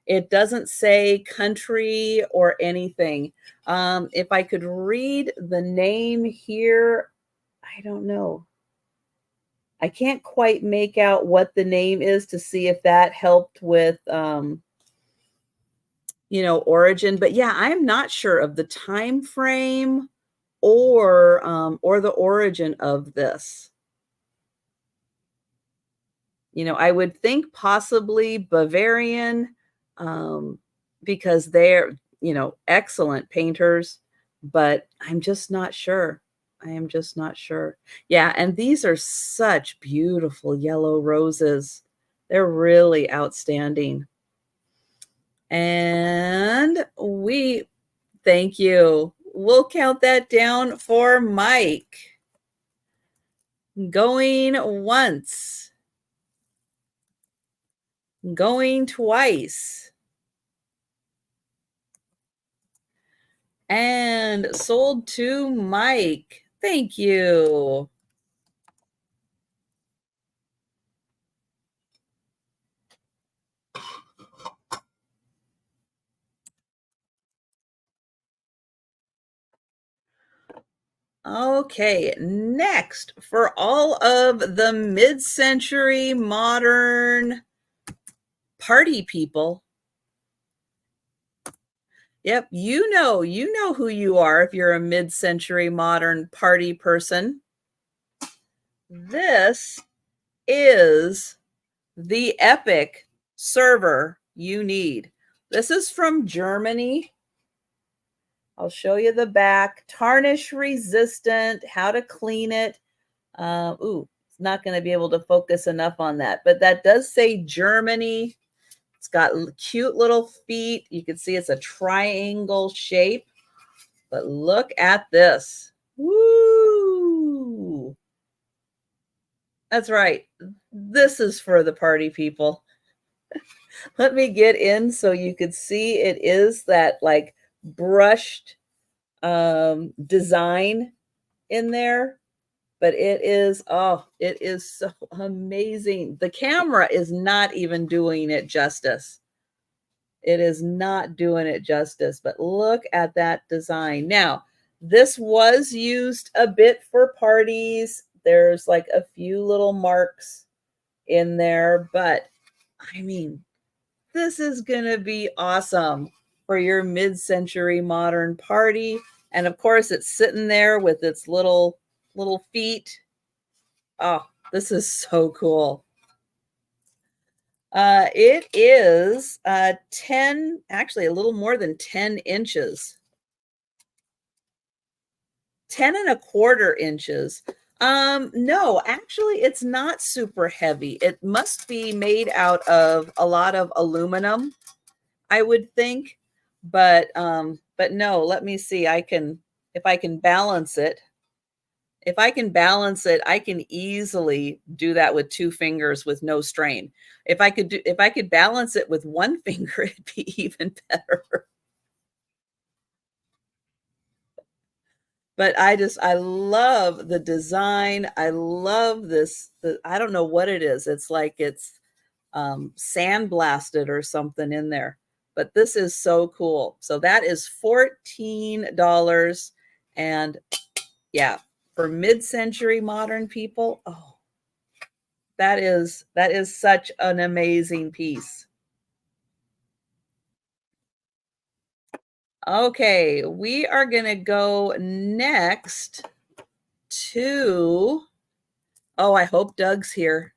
It doesn't say country or anything. If I could read the name here, I don't know. I can't quite make out what the name is to see if that helped with origin. But yeah, I'm not sure of the time frame or the origin of this. I would think possibly Bavarian, because they're, excellent painters, but I'm just not sure. I am just not sure. Yeah, and these are such beautiful yellow roses. They're really outstanding. And thank you. We'll count that down for Mike. Going once, going twice, and sold to Mike. Thank you. Okay, next, for all of the mid-century modern party people. Yep, you know who you are if you're a mid-century modern party person. This is the epic server you need. This is from Germany. I'll show you the back. Tarnish resistant, how to clean it. It's not going to be able to focus enough on that, but that does say Germany. It's got cute little feet. You can see it's a triangle shape, but look at this. Woo! That's right. This is for the party people. Let me get in so you could see it is that like brushed design in there, but it is, oh, it is so amazing. The camera is not even doing it justice. It is not doing it justice, but look at that design. Now, this was used a bit for parties. There's like a few little marks in there, but I mean, this is going to be awesome for your mid-century modern party. And of course, it's sitting there with its little feet. Oh, this is so cool. It is 10, actually a little more than 10 inches. 10 1/4 inches. No, actually, it's not super heavy. It must be made out of a lot of aluminum, I would think. But no, let me see. If I can balance it. If I can balance it, I can easily do that with 2 fingers with no strain. If I could balance it with 1 finger, it'd be even better. But I love the design. I love this. I don't know what it is. It's like it's sandblasted or something in there. But this is so cool. So that is $14. And yeah, for mid-century modern people, oh, that is such an amazing piece. Okay, we are going to go next to, oh, I hope Doug's here.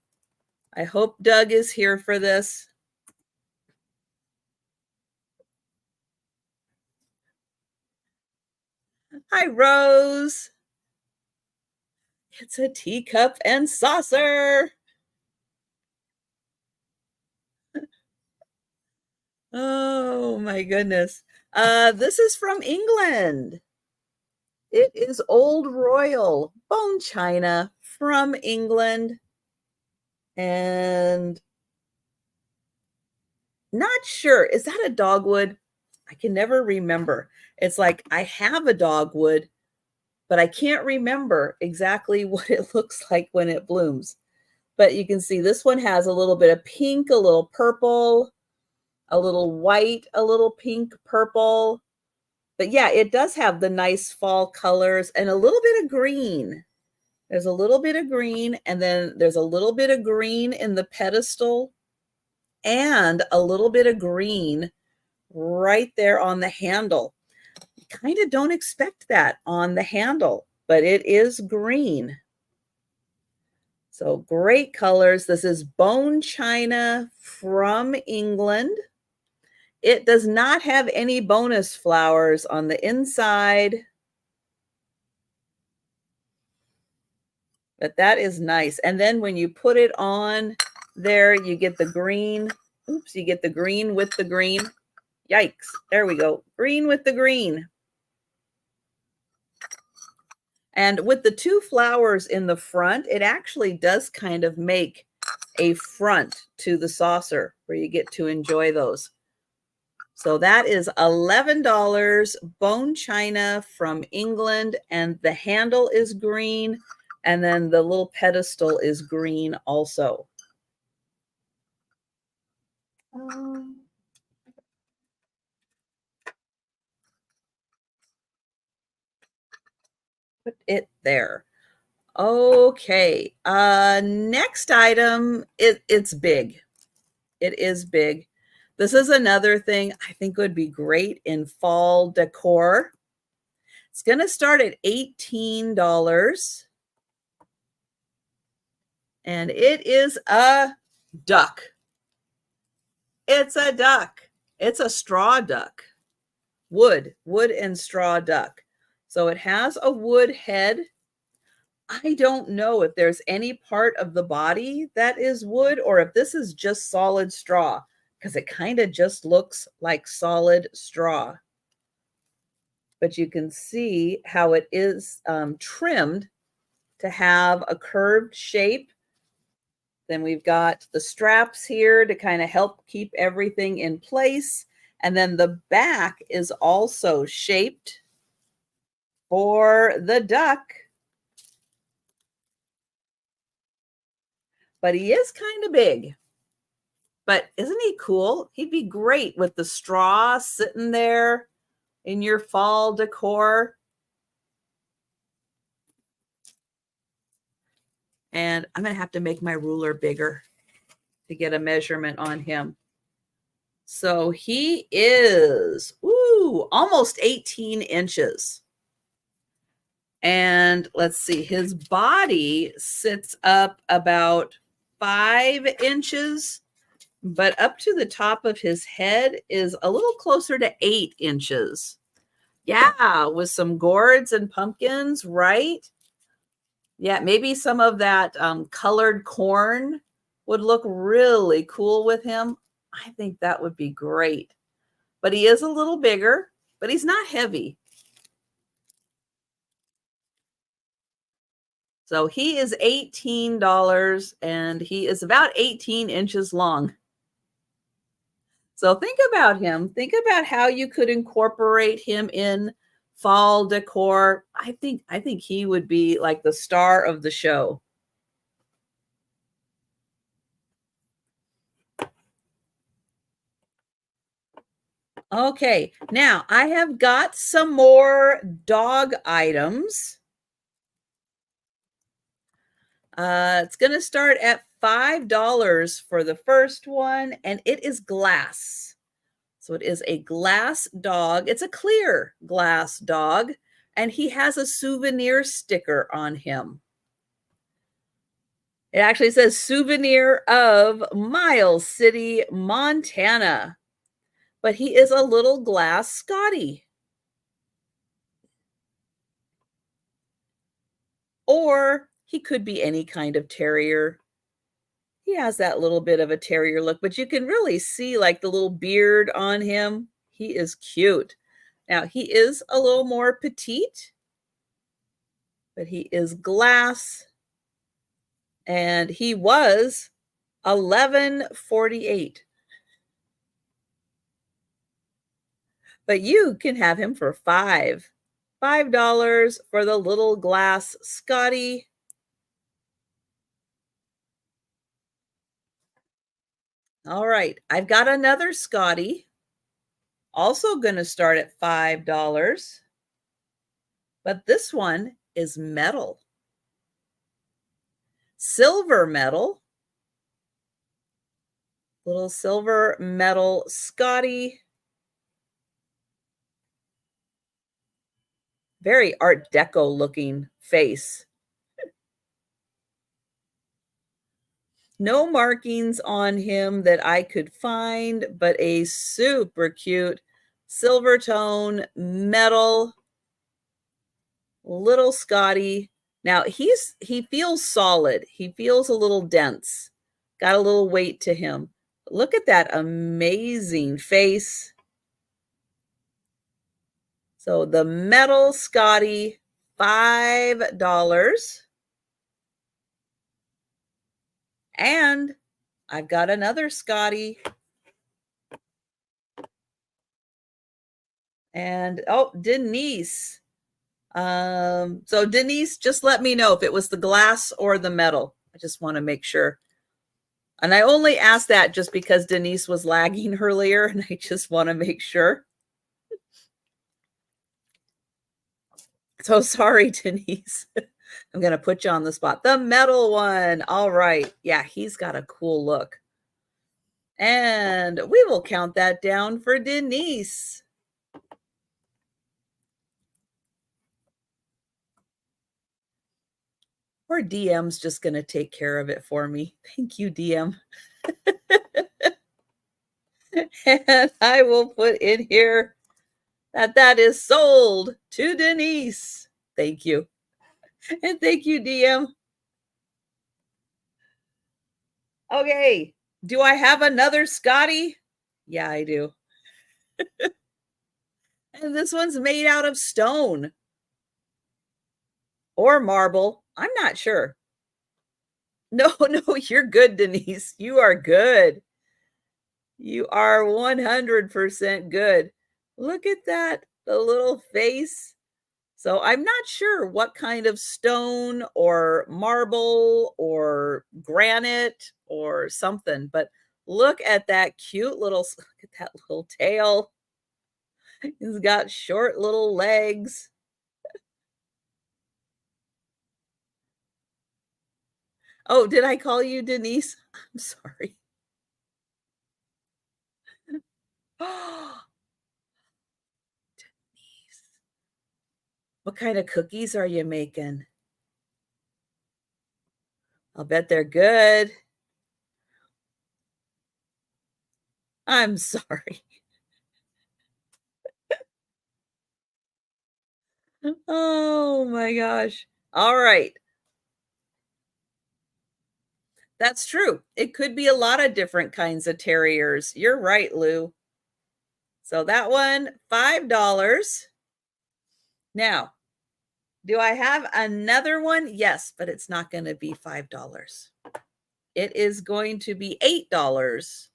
I hope Doug is here for this. Hi, Rose. It's a teacup and saucer. Oh my goodness. This is from England. It is Old Royal bone china from England. And not sure. Is that a dogwood? I can never remember. It's like I have a dogwood, but I can't remember exactly what it looks like when it blooms. But you can see this one has a little bit of pink, a little purple, a little white, a little pink, purple. But yeah, it does have the nice fall colors and a little bit of green. There's a little bit of green, and then there's a little bit of green in the pedestal and a little bit of green right there on the handle. You kind of don't expect that on the handle, but it is green. So great colors. This is bone china from England. It does not have any bonus flowers on the inside, but that is nice. And then when you put it on there, you get the green. Oops, you get the green with the green. Yikes. There we go. Green with the green. And with the 2 flowers in the front, it actually does kind of make a front to the saucer where you get to enjoy those. So that is $11, bone china from England, and the handle is green, and then the little pedestal is green also. Put it there. Okay. Next item, it's big. It is big. This is another thing I think would be great in fall decor. It's going to start at $18. And it is a duck. It's a duck. It's a straw duck. Wood and straw duck. So it has a wood head. I don't know if there's any part of the body that is wood or if this is just solid straw, because it kind of just looks like solid straw. But you can see how it is trimmed to have a curved shape. Then we've got the straps here to kind of help keep everything in place. And then the back is also shaped for the duck. But he is kind of big. But isn't he cool? He'd be great with the straw sitting there in your fall decor. And I'm going to have to make my ruler bigger to get a measurement on him. So he is, almost 18 inches. And let's see, his body sits up about 5 inches, but up to the top of his head is a little closer to 8 inches. Yeah, with some gourds and pumpkins, right? Yeah, maybe some of that colored corn would look really cool with him. I think that would be great. But he is a little bigger, but he's not heavy. So he is $18 and he is about 18 inches long. So think about him. Think about how you could incorporate him in fall decor. I think he would be like the star of the show. Okay, now I have got some more dog items. It's going to start at $5 for the first one, and it is glass. So it is a glass dog. It's a clear glass dog, and he has a souvenir sticker on him. It actually says souvenir of Miles City, Montana. But he is a little glass Scotty. Or he could be any kind of terrier. He has that little bit of a terrier look, but you can really see like the little beard on him. He is cute. Now, he is a little more petite, but he is glass. And he was $11.48. But you can have him for $5 for the little glass Scotty. All right, I've got another Scotty, also going to start at $5, but this one is metal. Silver metal. Little silver metal Scotty. Very Art Deco looking face. No markings on him that I could find, but a super cute silver tone metal little Scotty. Now he feels solid. He feels a little dense. Got a little weight to him. Look at that amazing face. So the metal Scotty, $5. And I've got another Scotty. And Denise. So Denise, just let me know if it was the glass or the metal. I just want to make sure. And I only asked that just because Denise was lagging earlier, and I just want to make sure. So sorry, Denise. I'm gonna put you on the spot. The metal one. All right. Yeah, he's got a cool look. And we will count that down for Denise. Or DM's just gonna take care of it for me. Thank you, DM. And I will put in here that that is sold to Denise. Thank you. And thank you, DM. Okay. Do I have another Scotty? Yeah, I do. And this one's made out of stone or marble. I'm not sure. No, no, you're good, Denise. You are good. You are 100% good. Look at that, the little face. So I'm not sure what kind of stone or marble or granite or something, but look at that cute little, look at that little tail. He's got short little legs. Oh, did I call you Denise? I'm sorry. Oh, Denise. What kind of cookies are you making? I'll bet they're good. I'm sorry. Oh my gosh. All right. That's true. It could be a lot of different kinds of terriers. You're right, Lou. So that one, $5. Now, do I have another one? Yes, but it's not going to be $5. It is going to be $8.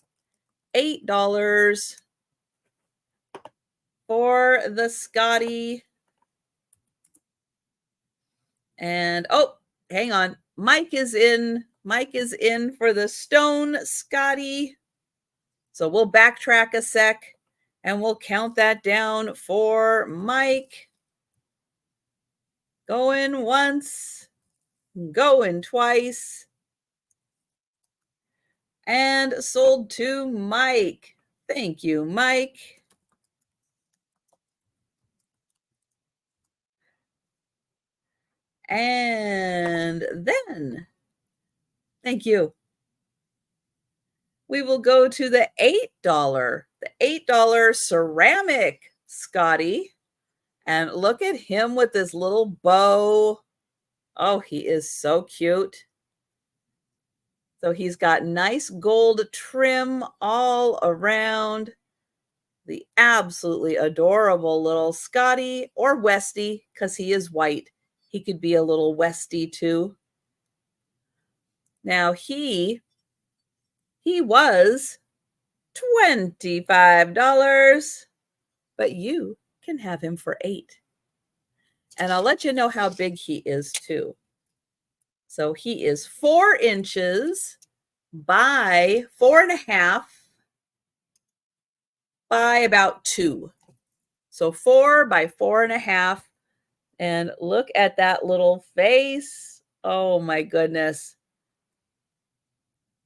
$8 for the Scotty. And oh, hang on. Mike is in. Mike is in for the stone Scotty. So we'll backtrack a sec and we'll count that down for Mike. Going once, going twice. And sold to Mike. Thank you, Mike. And then, thank you. We will go to the $8 ceramic Scotty. And look at him with this little bow. Oh, he is so cute. So he's got nice gold trim all around. The absolutely adorable little Scotty or Westy, because he is white. He could be a little Westy too. Now he was $25, but you can have him for $8. And I'll let you know how big he is too. So he is 4 inches by 4.5 by about 2. So 4 by 4.5. And look at that little face. Oh my goodness.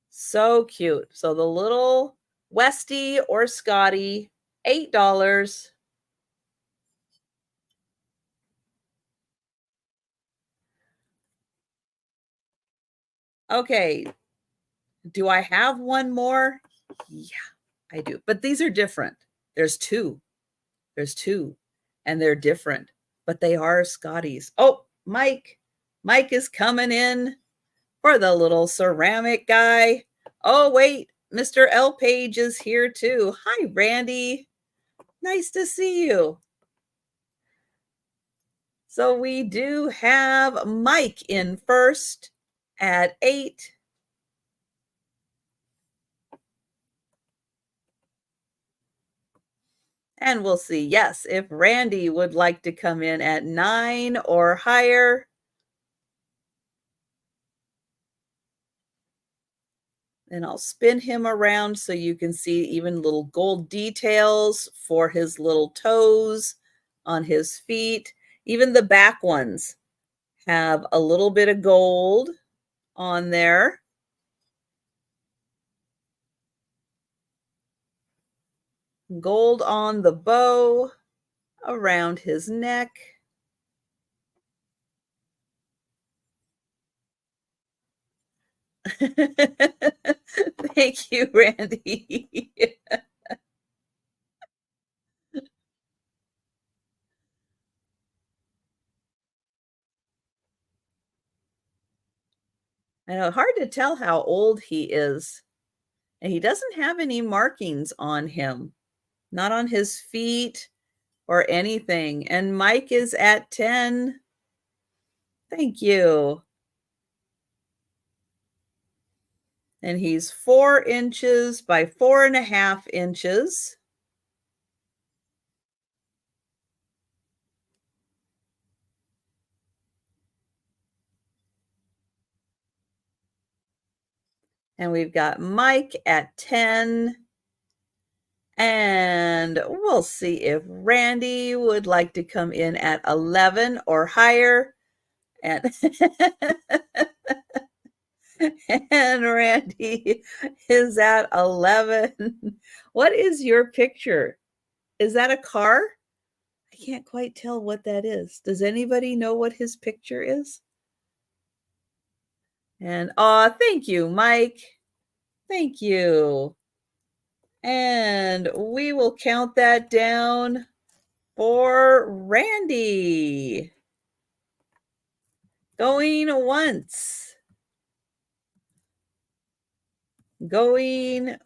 So cute. So the little Westy or Scotty, $8. Okay. Do I have one more? Yeah, I do. But these are different. There's two. There's two. And they're different. But they are Scotties. Oh, Mike. Mike is coming in for the little ceramic guy. Oh, wait. Mr. L. Page is here too. Hi, Randy. Nice to see you. So we do have Mike in first at 8. And we'll see, yes, if Randy would like to come in at 9 or higher. And I'll spin him around so you can see even little gold details for his little toes on his feet. Even the back ones have a little bit of gold on there. Gold on the bow, around his neck. Thank you, Randy. I know, hard to tell how old he is. And he doesn't have any markings on him, not on his feet or anything. And Mike is at 10. Thank you. And he's 4 inches by 4.5 inches. And we've got Mike at 10. And we'll see if Randy would like to come in at 11 or higher. And, and Randy is at 11. What is your picture? Is that a car? I can't quite tell what that is. Does anybody know what his picture is? And thank you, Mike. Thank you. And we will count that down for Randy. Going once. Going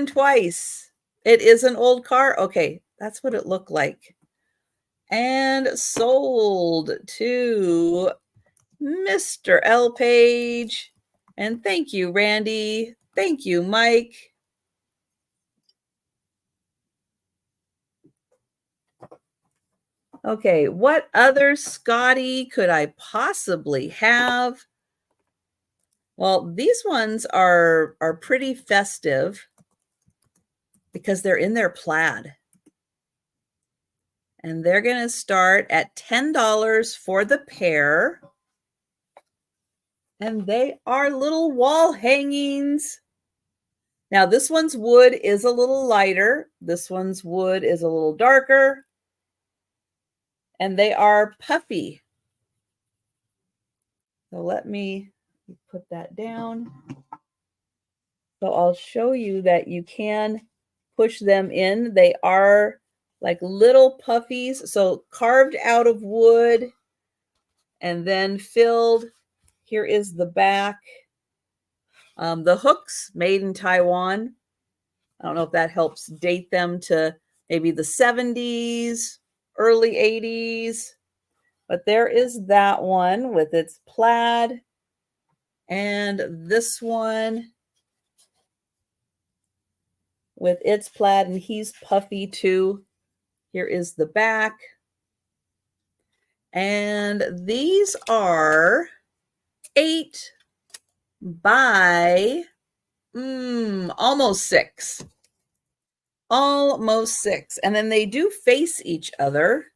twice. It is an old car. Okay, that's what it looked like. And sold to Mr. L. Page. And thank you, Randy. Thank you, Mike. Okay, what other Scotty could I possibly have? Well, these ones are pretty festive because they're in their plaid. And they're going to start at $10 for the pair. And they are little wall hangings. Now, this one's wood is a little lighter. This one's wood is a little darker. And they are puffy. So let me put that down. So I'll show you that you can push them in. They are like little puffies. So carved out of wood and then filled. Here is the back. The hooks made in Taiwan. I don't know if that helps date them to maybe the 70s, early 80s. But there is that one with its plaid. And this one with its plaid, and he's puffy too. Here is the back. And these are 8 by almost 6. Almost 6. And then they do face each other.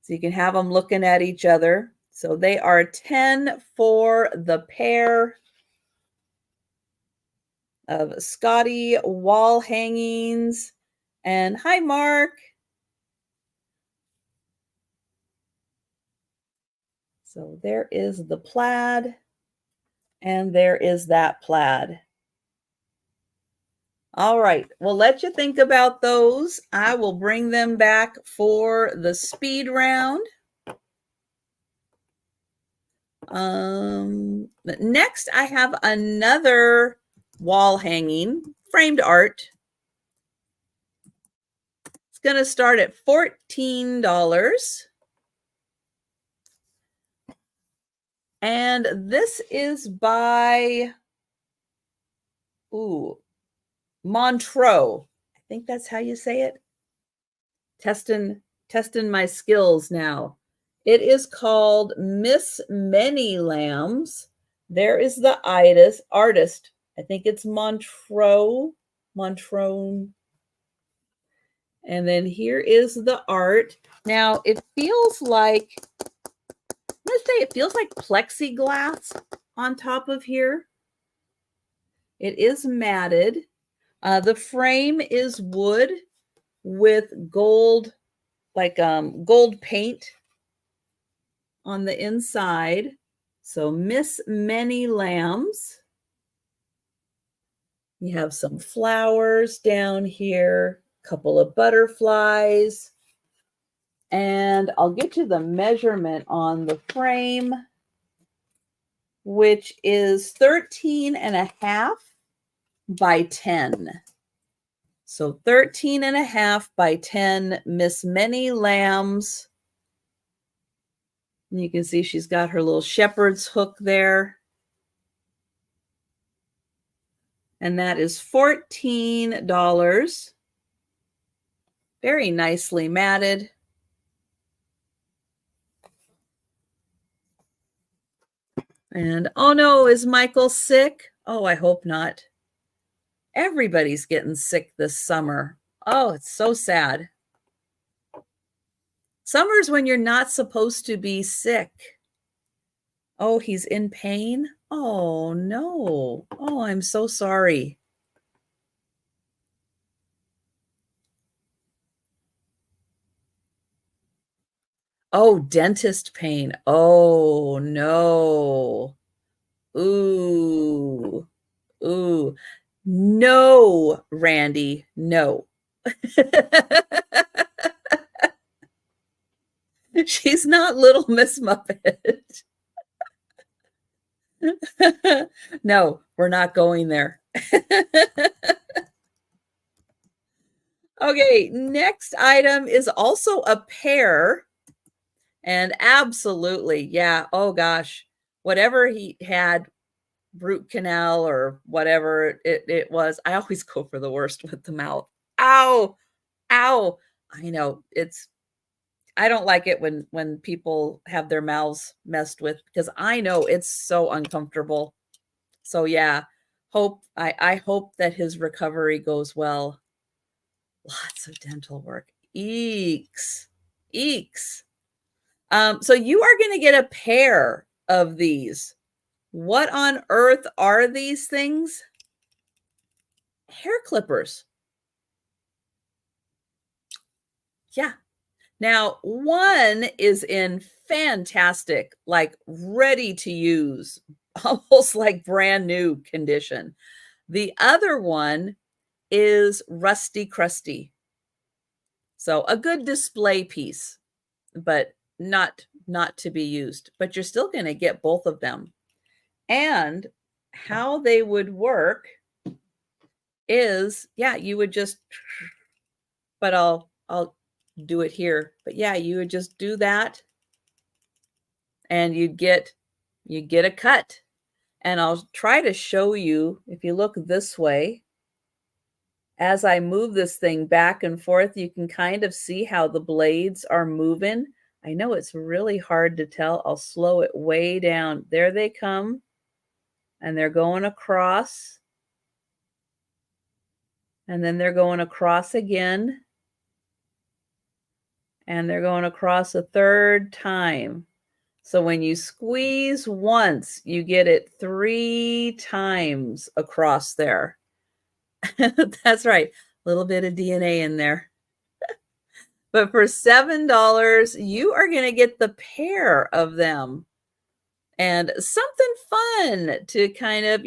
So you can have them looking at each other. So they are 10 for the pair of Scotty wall hangings. And hi, Mark. So there is the plaid. And there is that plaid. All right, we'll let you think about those. I will bring them back for the speed round. Next, I have another wall hanging, framed art. It's going to start at $14. And this is by, Montreux. I think that's how you say it. Testing my skills now. It is called Miss Many Lambs. There is the artist. I think it's Montreux. And then here is the art. Now it feels like, let's say it feels like plexiglass on top of here. It is matted. The frame is wood with gold, like gold paint on the inside. So Miss Many Lambs. You have some flowers down here, a couple of butterflies. And I'll get you the measurement on the frame, which is 13 and a half by 10. So 13 and a half by 10 Miss Many Lambs. And you can see she's got her little shepherd's hook there. And that is $14. Very nicely matted. And oh no, is Michael sick? Oh, I hope not. Everybody's getting sick this summer. Oh, it's so sad. Summer's when you're not supposed to be sick. Oh, he's in pain? Oh, no. Oh, I'm so sorry. Oh, dentist pain. Oh, no. Ooh. Ooh. No, Randy. No. She's not Little Miss Muppet. No, we're not going there. Okay, next item is also a pear. And absolutely, yeah, oh gosh, whatever he had, root canal or whatever it was, I always go for the worst with the mouth. Ow, ow. I know, I don't like it when people have their mouths messed with, because I know it's so uncomfortable. So yeah, I hope that his recovery goes well. Lots of dental work. Eeks. Eeks. So you are going to get a pair of these. What on earth are these things? Hair clippers. Yeah. Now, one is in fantastic, like ready to use, almost like brand new condition. The other one is rusty crusty. So a good display piece, but not to be used. But you're still going to get both of them. And how they would work is, yeah, you would just, but I'll do it here. But yeah, you would just do that and you'd get a cut. And I'll try to show you, if you look this way, as I move this thing back and forth, you can kind of see how the blades are moving. I know it's really hard to tell. I'll slow it way down. There they come. And they're going across. And then they're going across again. And they're going across a third time. So when you squeeze once, you get it 3 times across there. That's right. A little bit of DNA in there. But for $7, you are going to get the pair of them. And something fun to kind of,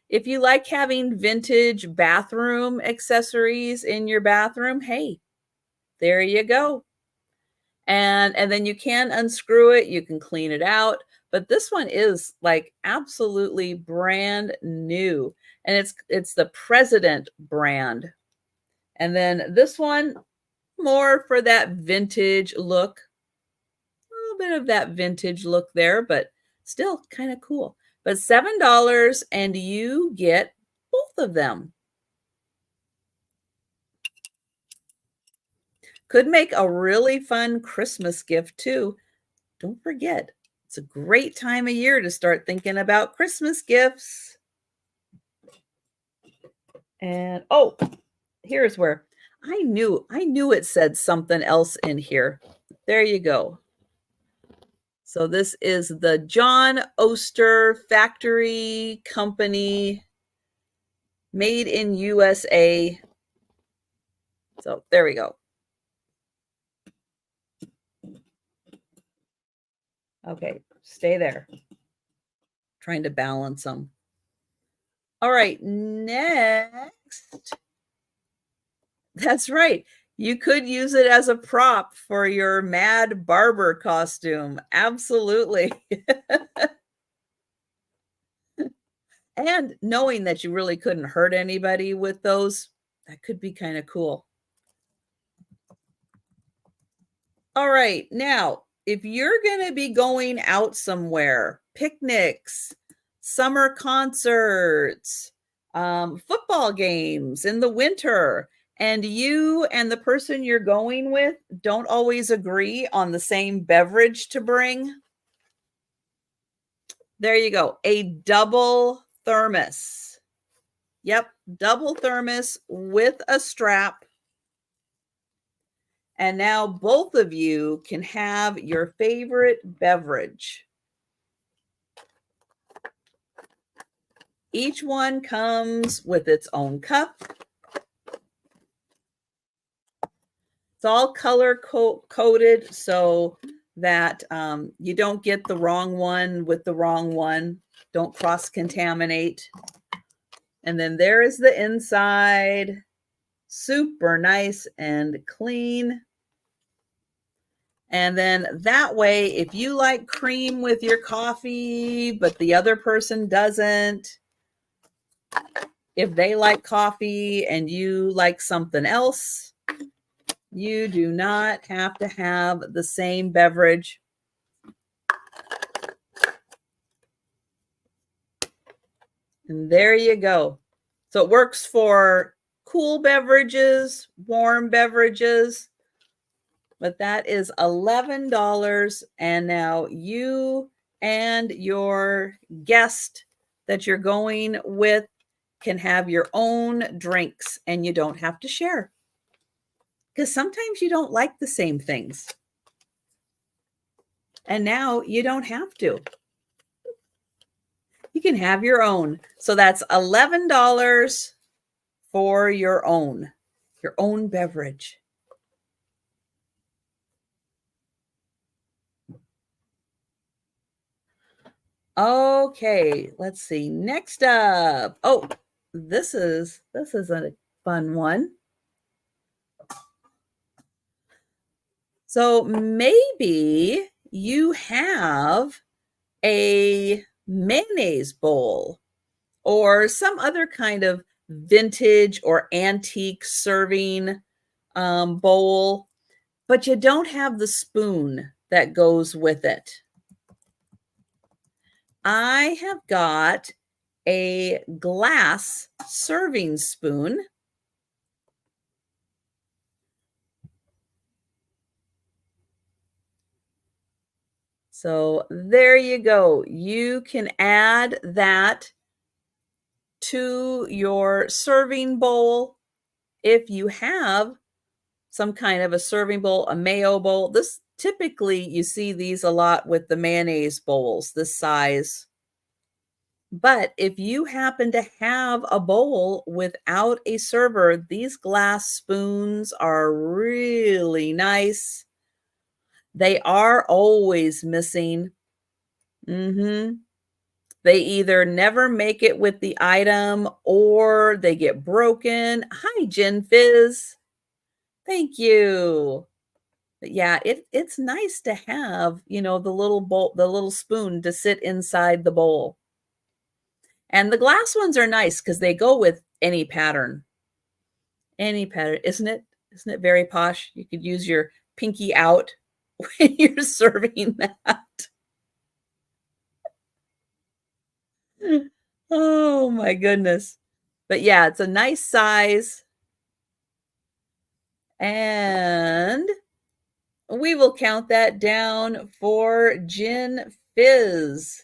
if you like having vintage bathroom accessories in your bathroom, hey, there you go. And then you can unscrew it, you can clean it out. But this one is like absolutely brand new. And it's the President brand. And then this one, more for that vintage look. A little bit of that vintage look there, but still kind of cool. But $7 and you get both of them. Could make a really fun Christmas gift too. Don't forget, it's a great time of year to start thinking about Christmas gifts. And oh, here's where I knew it said something else in here. There you go. So this is the John Oster Factory Company, made in USA. So there we go. Okay, stay there. Trying to balance them. All right, next. That's right. You could use it as a prop for your Mad Barber costume. Absolutely. And knowing that you really couldn't hurt anybody with those, that could be kind of cool. All right, now, if you're going to be going out somewhere, picnics, summer concerts, football games in the winter, and you and the person you're going with don't always agree on the same beverage to bring, there you go, a double thermos. Yep, double thermos with a strap. And now both of you can have your favorite beverage. Each one comes with its own cup. It's all color coded so that you don't get the wrong one with the wrong one. Don't cross-contaminate. And then there is the inside. Super nice and clean. And then that way, if you like cream with your coffee, but the other person doesn't, if they like coffee and you like something else, you do not have to have the same beverage. And there you go. So it works for cool beverages, warm beverages, but that is $11. And now you and your guest that you're going with can have your own drinks and you don't have to share. Because sometimes you don't like the same things. And now you don't have to. You can have your own. So that's $11 for your own beverage. Okay, let's see. Next up. Oh, this is a fun one. So maybe you have a mayonnaise bowl or some other kind of vintage or antique serving bowl, but you don't have the spoon that goes with it. I have got a glass serving spoon. So there you go. You can add that to your serving bowl if you have some kind of a serving bowl, a mayo bowl. This typically you see these a lot with the mayonnaise bowls, this size. But if you happen to have a bowl without a server, these glass spoons are really nice. They are always missing. They either never make it with the item or they get broken. Hi, Gin Fizz. Thank you. But yeah, it's nice to have, the little bowl, the little spoon to sit inside the bowl. And the glass ones are nice because they go with any pattern. Any pattern, isn't it? Isn't it very posh? You could use your pinky out when you're serving that. Oh my goodness. But yeah, it's a nice size. And we will count that down for Gin Fizz.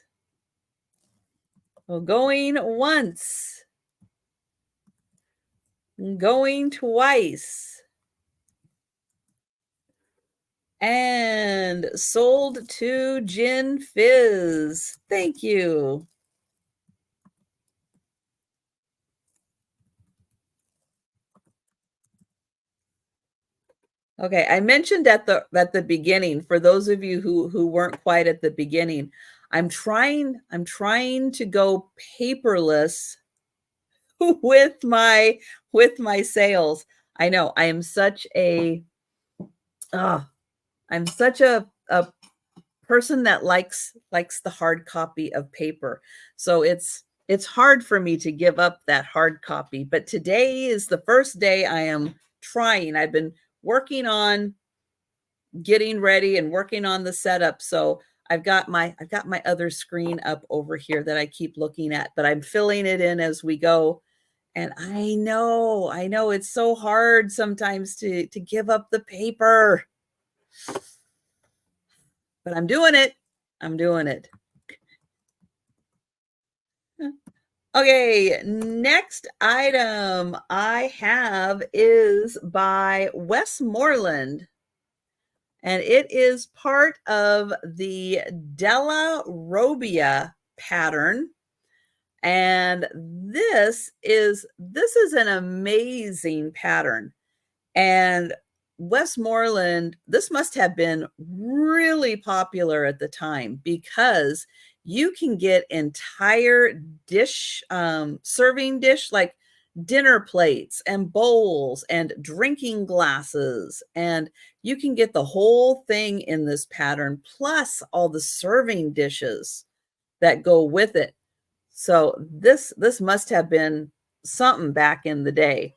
Well, going once. Going twice. And sold to Gin Fizz. Thank you. Okay, I mentioned at the beginning, for those of you who weren't quite at the beginning, I'm trying to go paperless with my sales. I know I am such a uh, I'm such a person that likes the hard copy of paper. So it's hard for me to give up that hard copy. But today is the first day I am trying. I've been working on getting ready and working on the setup. So I've got my other screen up over here that I keep looking at, but I'm filling it in as we go. And I know it's so hard sometimes to give up the paper, but I'm doing it. I'm doing it. Okay, next item I have is by Westmoreland, and it is part of the Della Robbia pattern. And this is an amazing pattern. And Westmoreland, this must have been really popular at the time because you can get entire dish, serving dish, like dinner plates and bowls and drinking glasses. And you can get the whole thing in this pattern, plus all the serving dishes that go with it. So this must have been something back in the day.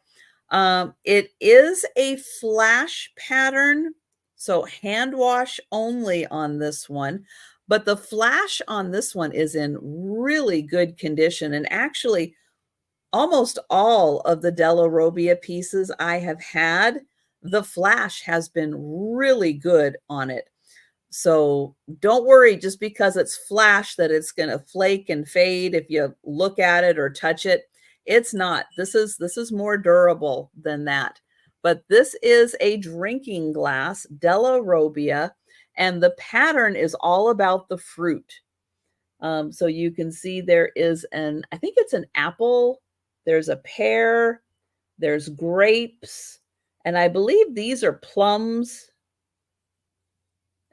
It is a flash pattern, so hand wash only on this one, but the flash on this one is in really good condition. And actually, almost all of the Della Robbia pieces I have had, the flash has been really good on it. So don't worry just because it's flash that it's going to flake and fade if you look at it or touch it. It's not. This is more durable than that. But this is a drinking glass, Della Robbia, and the pattern is all about the fruit. So you can see there is I think it's an apple, there's a pear, there's grapes, and I believe these are plums.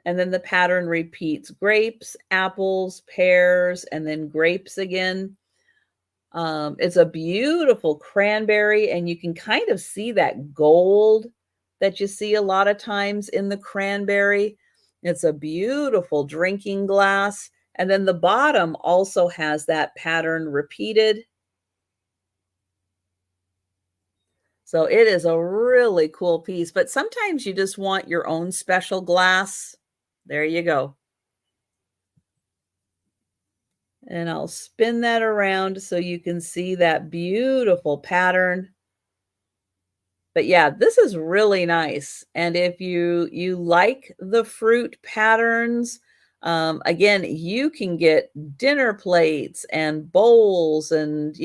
And then the pattern repeats: grapes, apples, pears, and then grapes again. It's a beautiful cranberry, and you can kind of see that gold that you see a lot of times in the cranberry. It's a beautiful drinking glass. And then the bottom also has that pattern repeated. So it is a really cool piece, but sometimes you just want your own special glass. There you go. And I'll spin that around so you can see that beautiful pattern. But yeah, this is really nice. And if you like the fruit patterns, again, you can get dinner plates and bowls and,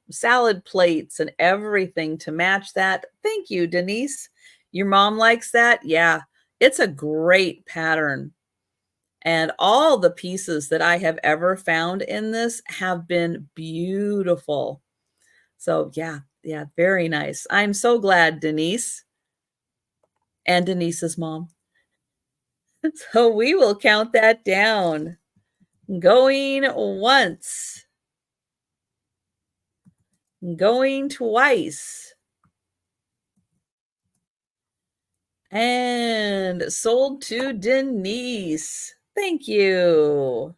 salad plates and everything to match that. Thank you, Denise. Your mom likes that? Yeah, it's a great pattern. And all the pieces that I have ever found in this have been beautiful. So yeah, very nice. I'm so glad, Denise and Denise's mom. So we will count that down. Going once, going twice, and sold to Denise. Thank you.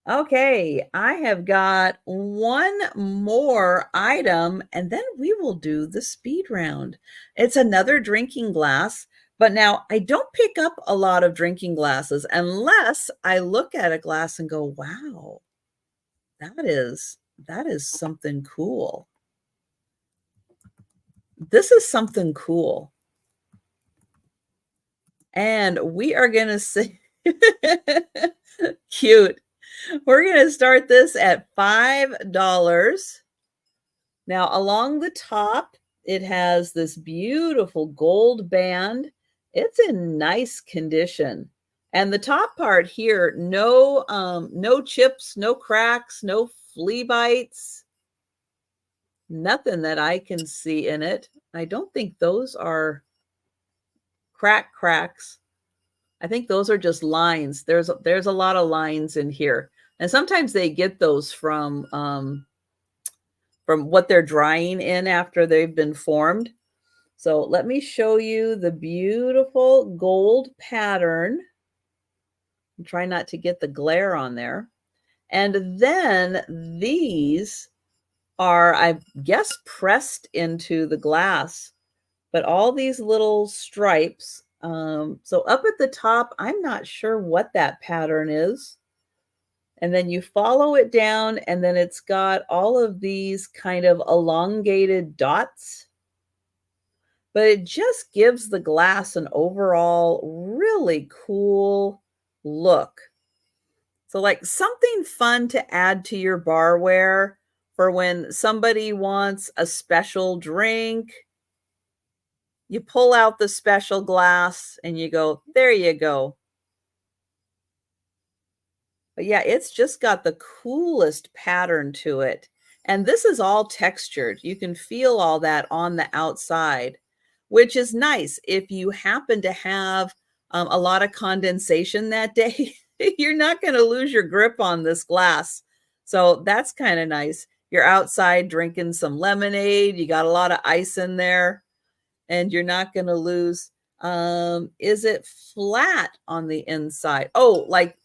Okay, I have got one more item and then we will do the speed round. It's another drinking glass, but now I don't pick up a lot of drinking glasses unless I look at a glass and go, "Wow, that is something cool." This is something cool. And we are going to say cute. We're going to start this at $5. Now, along the top, It has this beautiful gold band. It's in nice condition. And the top part here, no chips, no cracks, no flea bites, nothing that I can see in it. I don't think those are cracks. I think those are just lines. There's a lot of lines in here. And sometimes they get those from what they're drying in after they've been formed. So let me show you the beautiful gold pattern. I'm trying not to get the glare on there. And then these are, I guess, pressed into the glass, but all these little stripes. So up at the top, I'm not sure what that pattern is. And then you follow it down, and then it's got all of these kind of elongated dots. But it just gives the glass an overall really cool look. So like something fun to add to your barware for when somebody wants a special drink. You pull out the special glass and you go, there you go. But yeah, it's just got the coolest pattern to it. And this is all textured. You can feel all that on the outside, which is nice. If you happen to have a lot of condensation that day, you're not going to lose your grip on this glass. So that's kind of nice. You're outside drinking some lemonade. You got a lot of ice in there, and you're not going to lose. Is it flat on the inside? Oh, like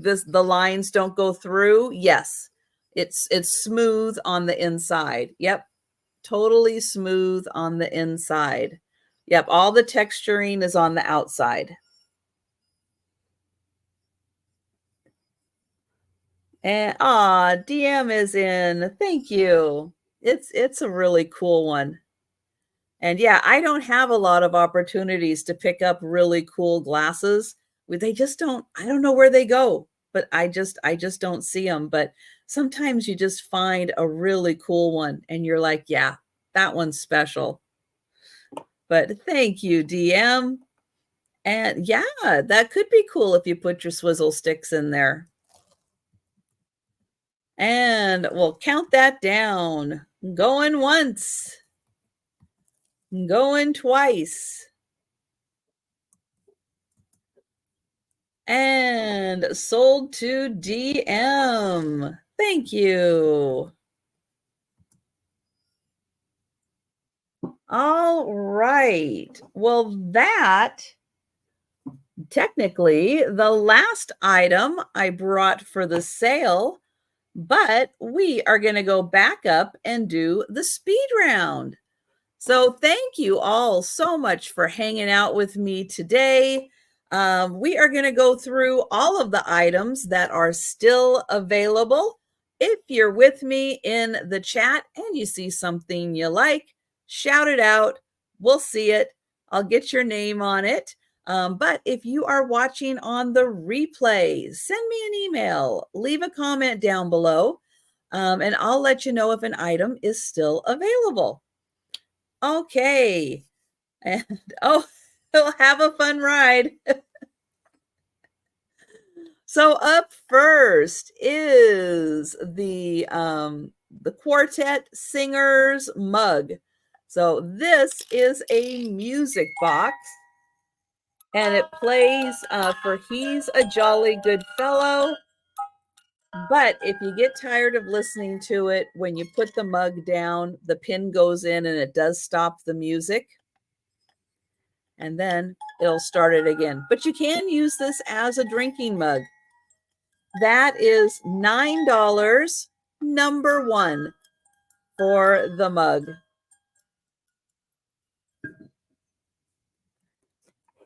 this, the lines don't go through. Yes, it's smooth on the inside. Yep, totally smooth on the inside. Yep, all the texturing is on the outside. And DM is in. Thank you. It's a really cool one. And yeah, I don't have a lot of opportunities to pick up really cool glasses. They just don't, I don't know where they go, but I just don't see them. But sometimes you just find a really cool one and you're like, yeah, that one's special. But thank you, DM. And yeah, that could be cool if you put your swizzle sticks in there. And we'll count that down. Going once, going twice. And sold to DM. Thank you. All right. Well, that technically the last item I brought for the sale, but we are going to go back up and do the speed round. So thank you all so much for hanging out with me today. We are going to go through all of the items that are still available. If you're with me in the chat and you see something you like, shout it out. We'll see it. I'll get your name on it. But if you are watching on the replay, send me an email, leave a comment down below, and I'll let you know if an item is still available. Okay. And we'll have a fun ride. So up first is the Quartet Singers mug. So this is a music box, and it plays for He's a Jolly Good Fellow. But if you get tired of listening to it, when you put the mug down, the pin goes in and it does stop the music. And then it'll start it again. But you can use this as a drinking mug. That is $9, number one, for the mug.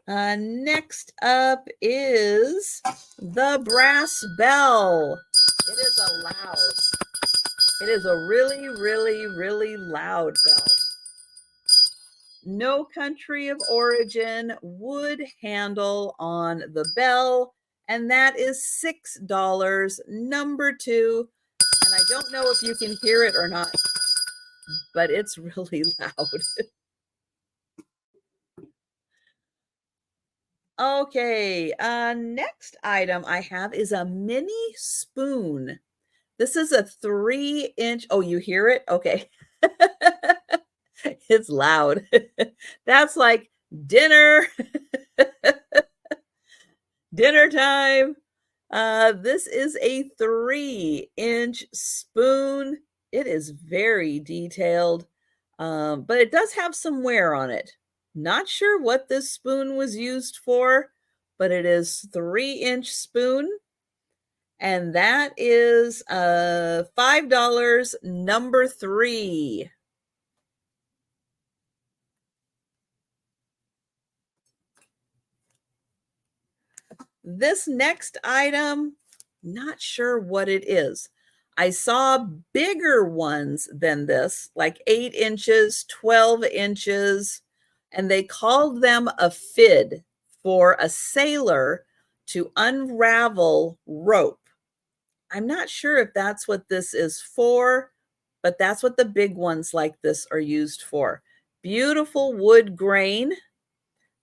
Next up is the brass bell. It is a really, really, really loud bell. No country of origin, wood handle on the bell, and that is $6, number two. And I don't know if you can hear it or not, but it's really loud. Okay, next item I have is a mini spoon. This is a 3-inch. Oh, you hear it? Okay. It's loud. That's like dinner, dinner time. This is a 3-inch spoon. It is very detailed, but it does have some wear on it. Not sure what this spoon was used for, but it is 3-inch spoon. And that is $5, number 3. This next item, not sure what it is. I saw bigger ones than this, like 8 inches, 12 inches, and they called them a fid for a sailor to unravel rope. I'm not sure if that's what this is for, but that's what the big ones like this are used for. Beautiful wood grain.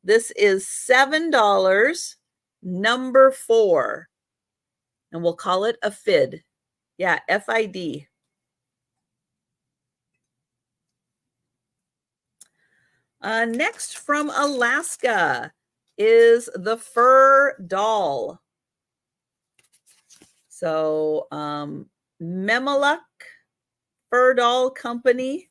This is $7, number 4, and we'll call it a fid. Yeah, FID. Next from Alaska is the fur doll. So, Memaluk Fur Doll Company.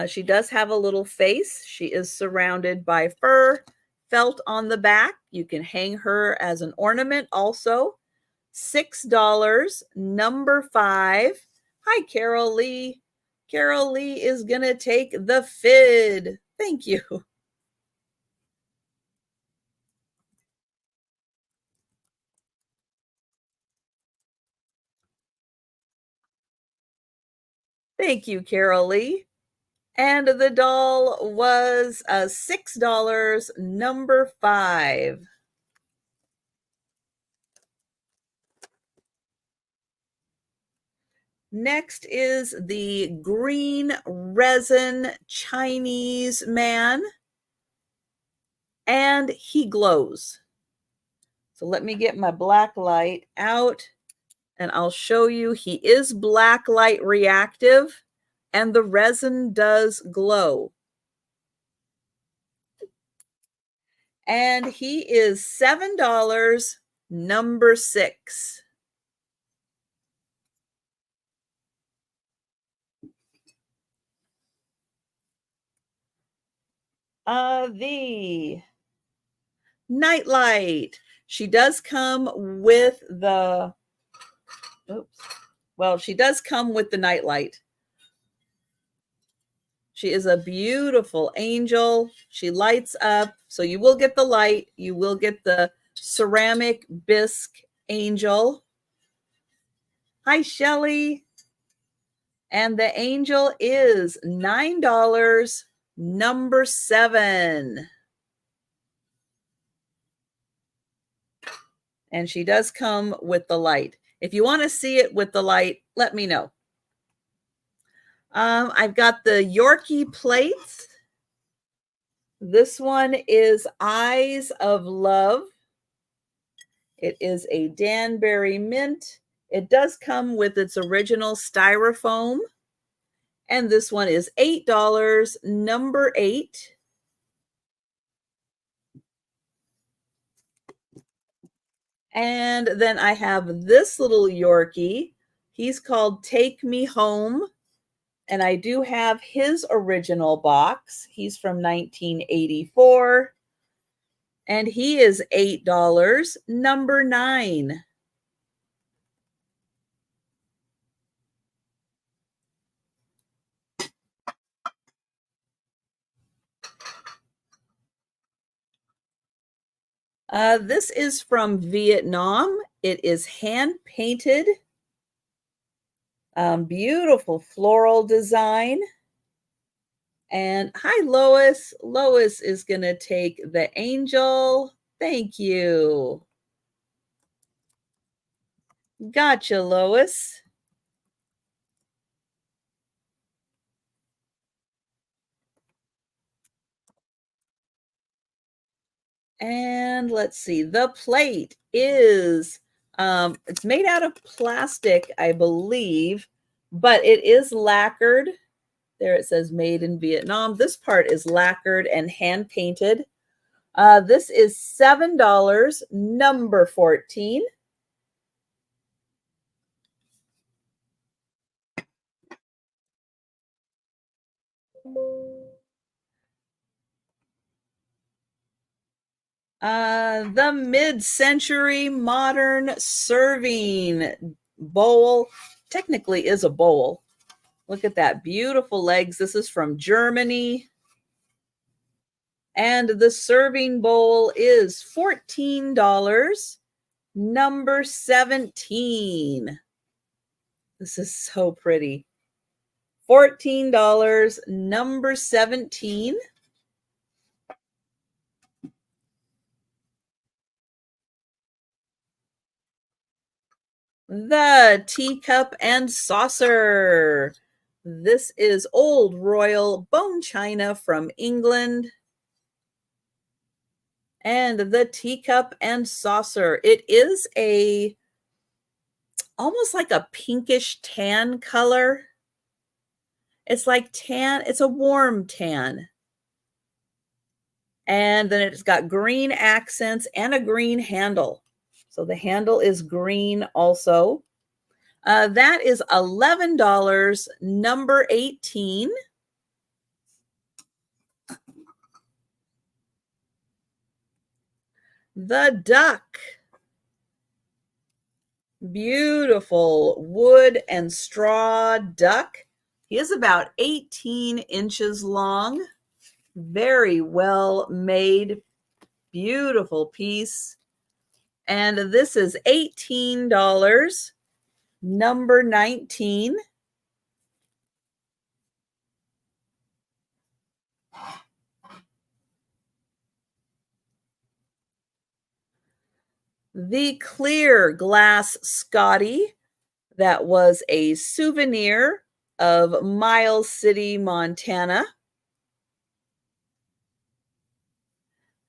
She does have a little face. She is surrounded by fur, felt on the back. You can hang her as an ornament also. $6, number 5. Hi, Carol Lee. Carol Lee is going to take the fid. Thank you. Thank you, Carol Lee. And the doll was $6, number 5. Next is the green resin Chinese man, and he glows. So let me get my black light out, and I'll show you he is black light reactive, and the resin does glow. And he is $7, number 6. The nightlight. She does come with the, oops. Well, she does come with the nightlight. She is a beautiful angel. She lights up. So you will get the light. You will get the ceramic bisque angel. Hi, Shelly. And the angel is $9, number 7. And she does come with the light. If you want to see it with the light, let me know. I've got the Yorkie plates. This one is Eyes of Love. It is a Danbury mint. It does come with its original styrofoam. And this one is $8, number 8. And then I have this little Yorkie. He's called Take Me Home. And I do have his original box. He's from 1984. And he is $8, number 9. This is from Vietnam. It is hand painted. Beautiful floral design. And hi, Lois. Lois is going to take the angel. Thank you. Gotcha, Lois. And let's see, the plate is, it's made out of plastic, I believe, but it is lacquered. There it says made in Vietnam. This part is lacquered and hand painted. This is $7, number 14. The mid-century modern serving bowl technically is a bowl. Look at that, beautiful legs. This is from Germany. And the serving bowl is $14, number 17. This is so pretty. $14, number 17. The teacup and saucer. This is old royal bone china from England. And the teacup and saucer. It is almost like a pinkish tan color. It's like tan, it's a warm tan. And then it's got green accents and a green handle. So the handle is green also. That is $11, number 18. The duck. Beautiful wood and straw duck. He is about 18 inches long. Very well made, beautiful piece. And this is $18, number 19. The clear glass Scotty, that was a souvenir of Miles City, Montana.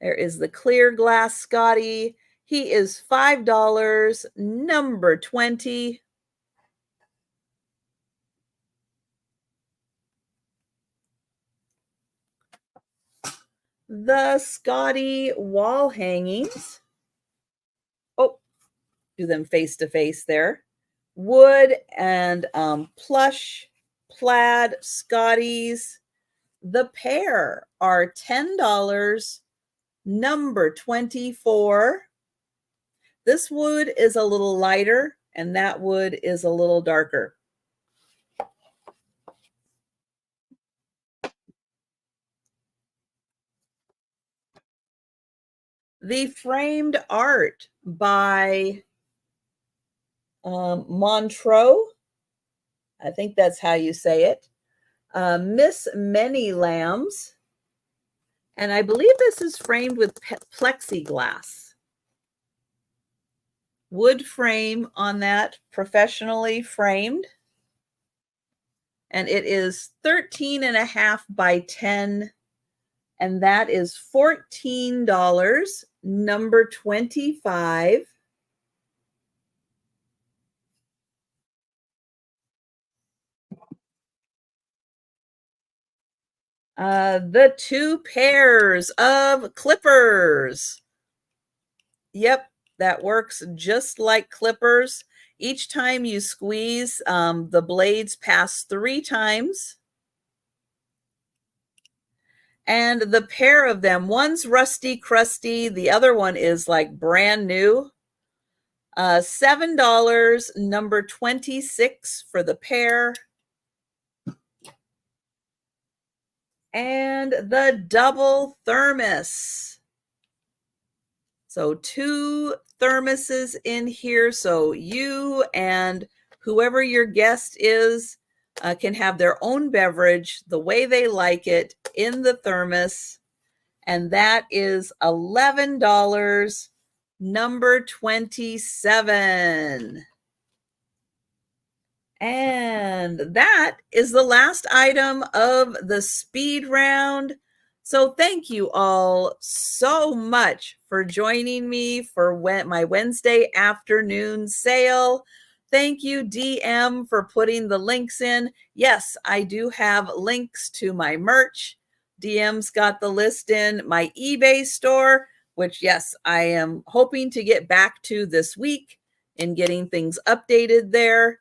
There is the clear glass Scotty. He is $5, number 20. The Scotty wall hangings. Oh, do them face to face there. Wood and plush plaid Scotties. The pair are $10, number 24. This wood is a little lighter and that wood is a little darker. The framed art by Montreux. I think that's how you say it. Miss Many Lambs. And I believe this is framed with plexiglass. Wood frame on that, professionally framed. And it is 13.5 by 10. And that is $14, number 25. The two pairs of clippers. Yep, that works just like clippers. Each time you squeeze, the blades pass 3 times. And the pair of them, one's rusty, crusty, the other one is like brand new. $7, number 26 for the pair. And the double thermos. So 2 thermoses in here. So you and whoever your guest is can have their own beverage the way they like it in the thermos. And that is $11, number 27. And that is the last item of the speed round. So thank you all so much for joining me for my Wednesday afternoon sale. Thank you, DM, for putting the links in. Yes, I do have links to my merch. DM's got the list in my eBay store, which, yes, I am hoping to get back to this week in getting things updated there.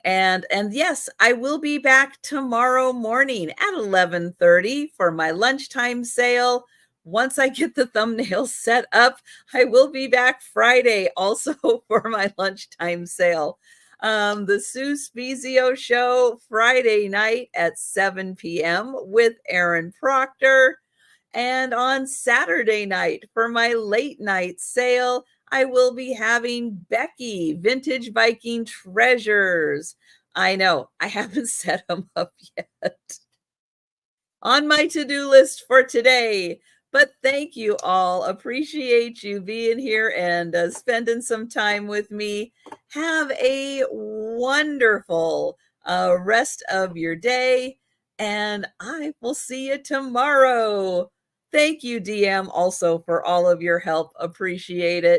And yes, I will be back tomorrow morning at 11:30 for my lunchtime sale. Once I get the thumbnail set up, I will be back Friday also for my lunchtime sale. The Sue Spezio show Friday night at 7 p.m. with Aaron Proctor. And on Saturday night for my late night sale, I will be having Becky, Vintage Viking Treasures. I know, I haven't set them up yet on my to-do list for today. But thank you all. Appreciate you being here and spending some time with me. Have a wonderful rest of your day, and I will see you tomorrow. Thank you, DM, also for all of your help. Appreciate it.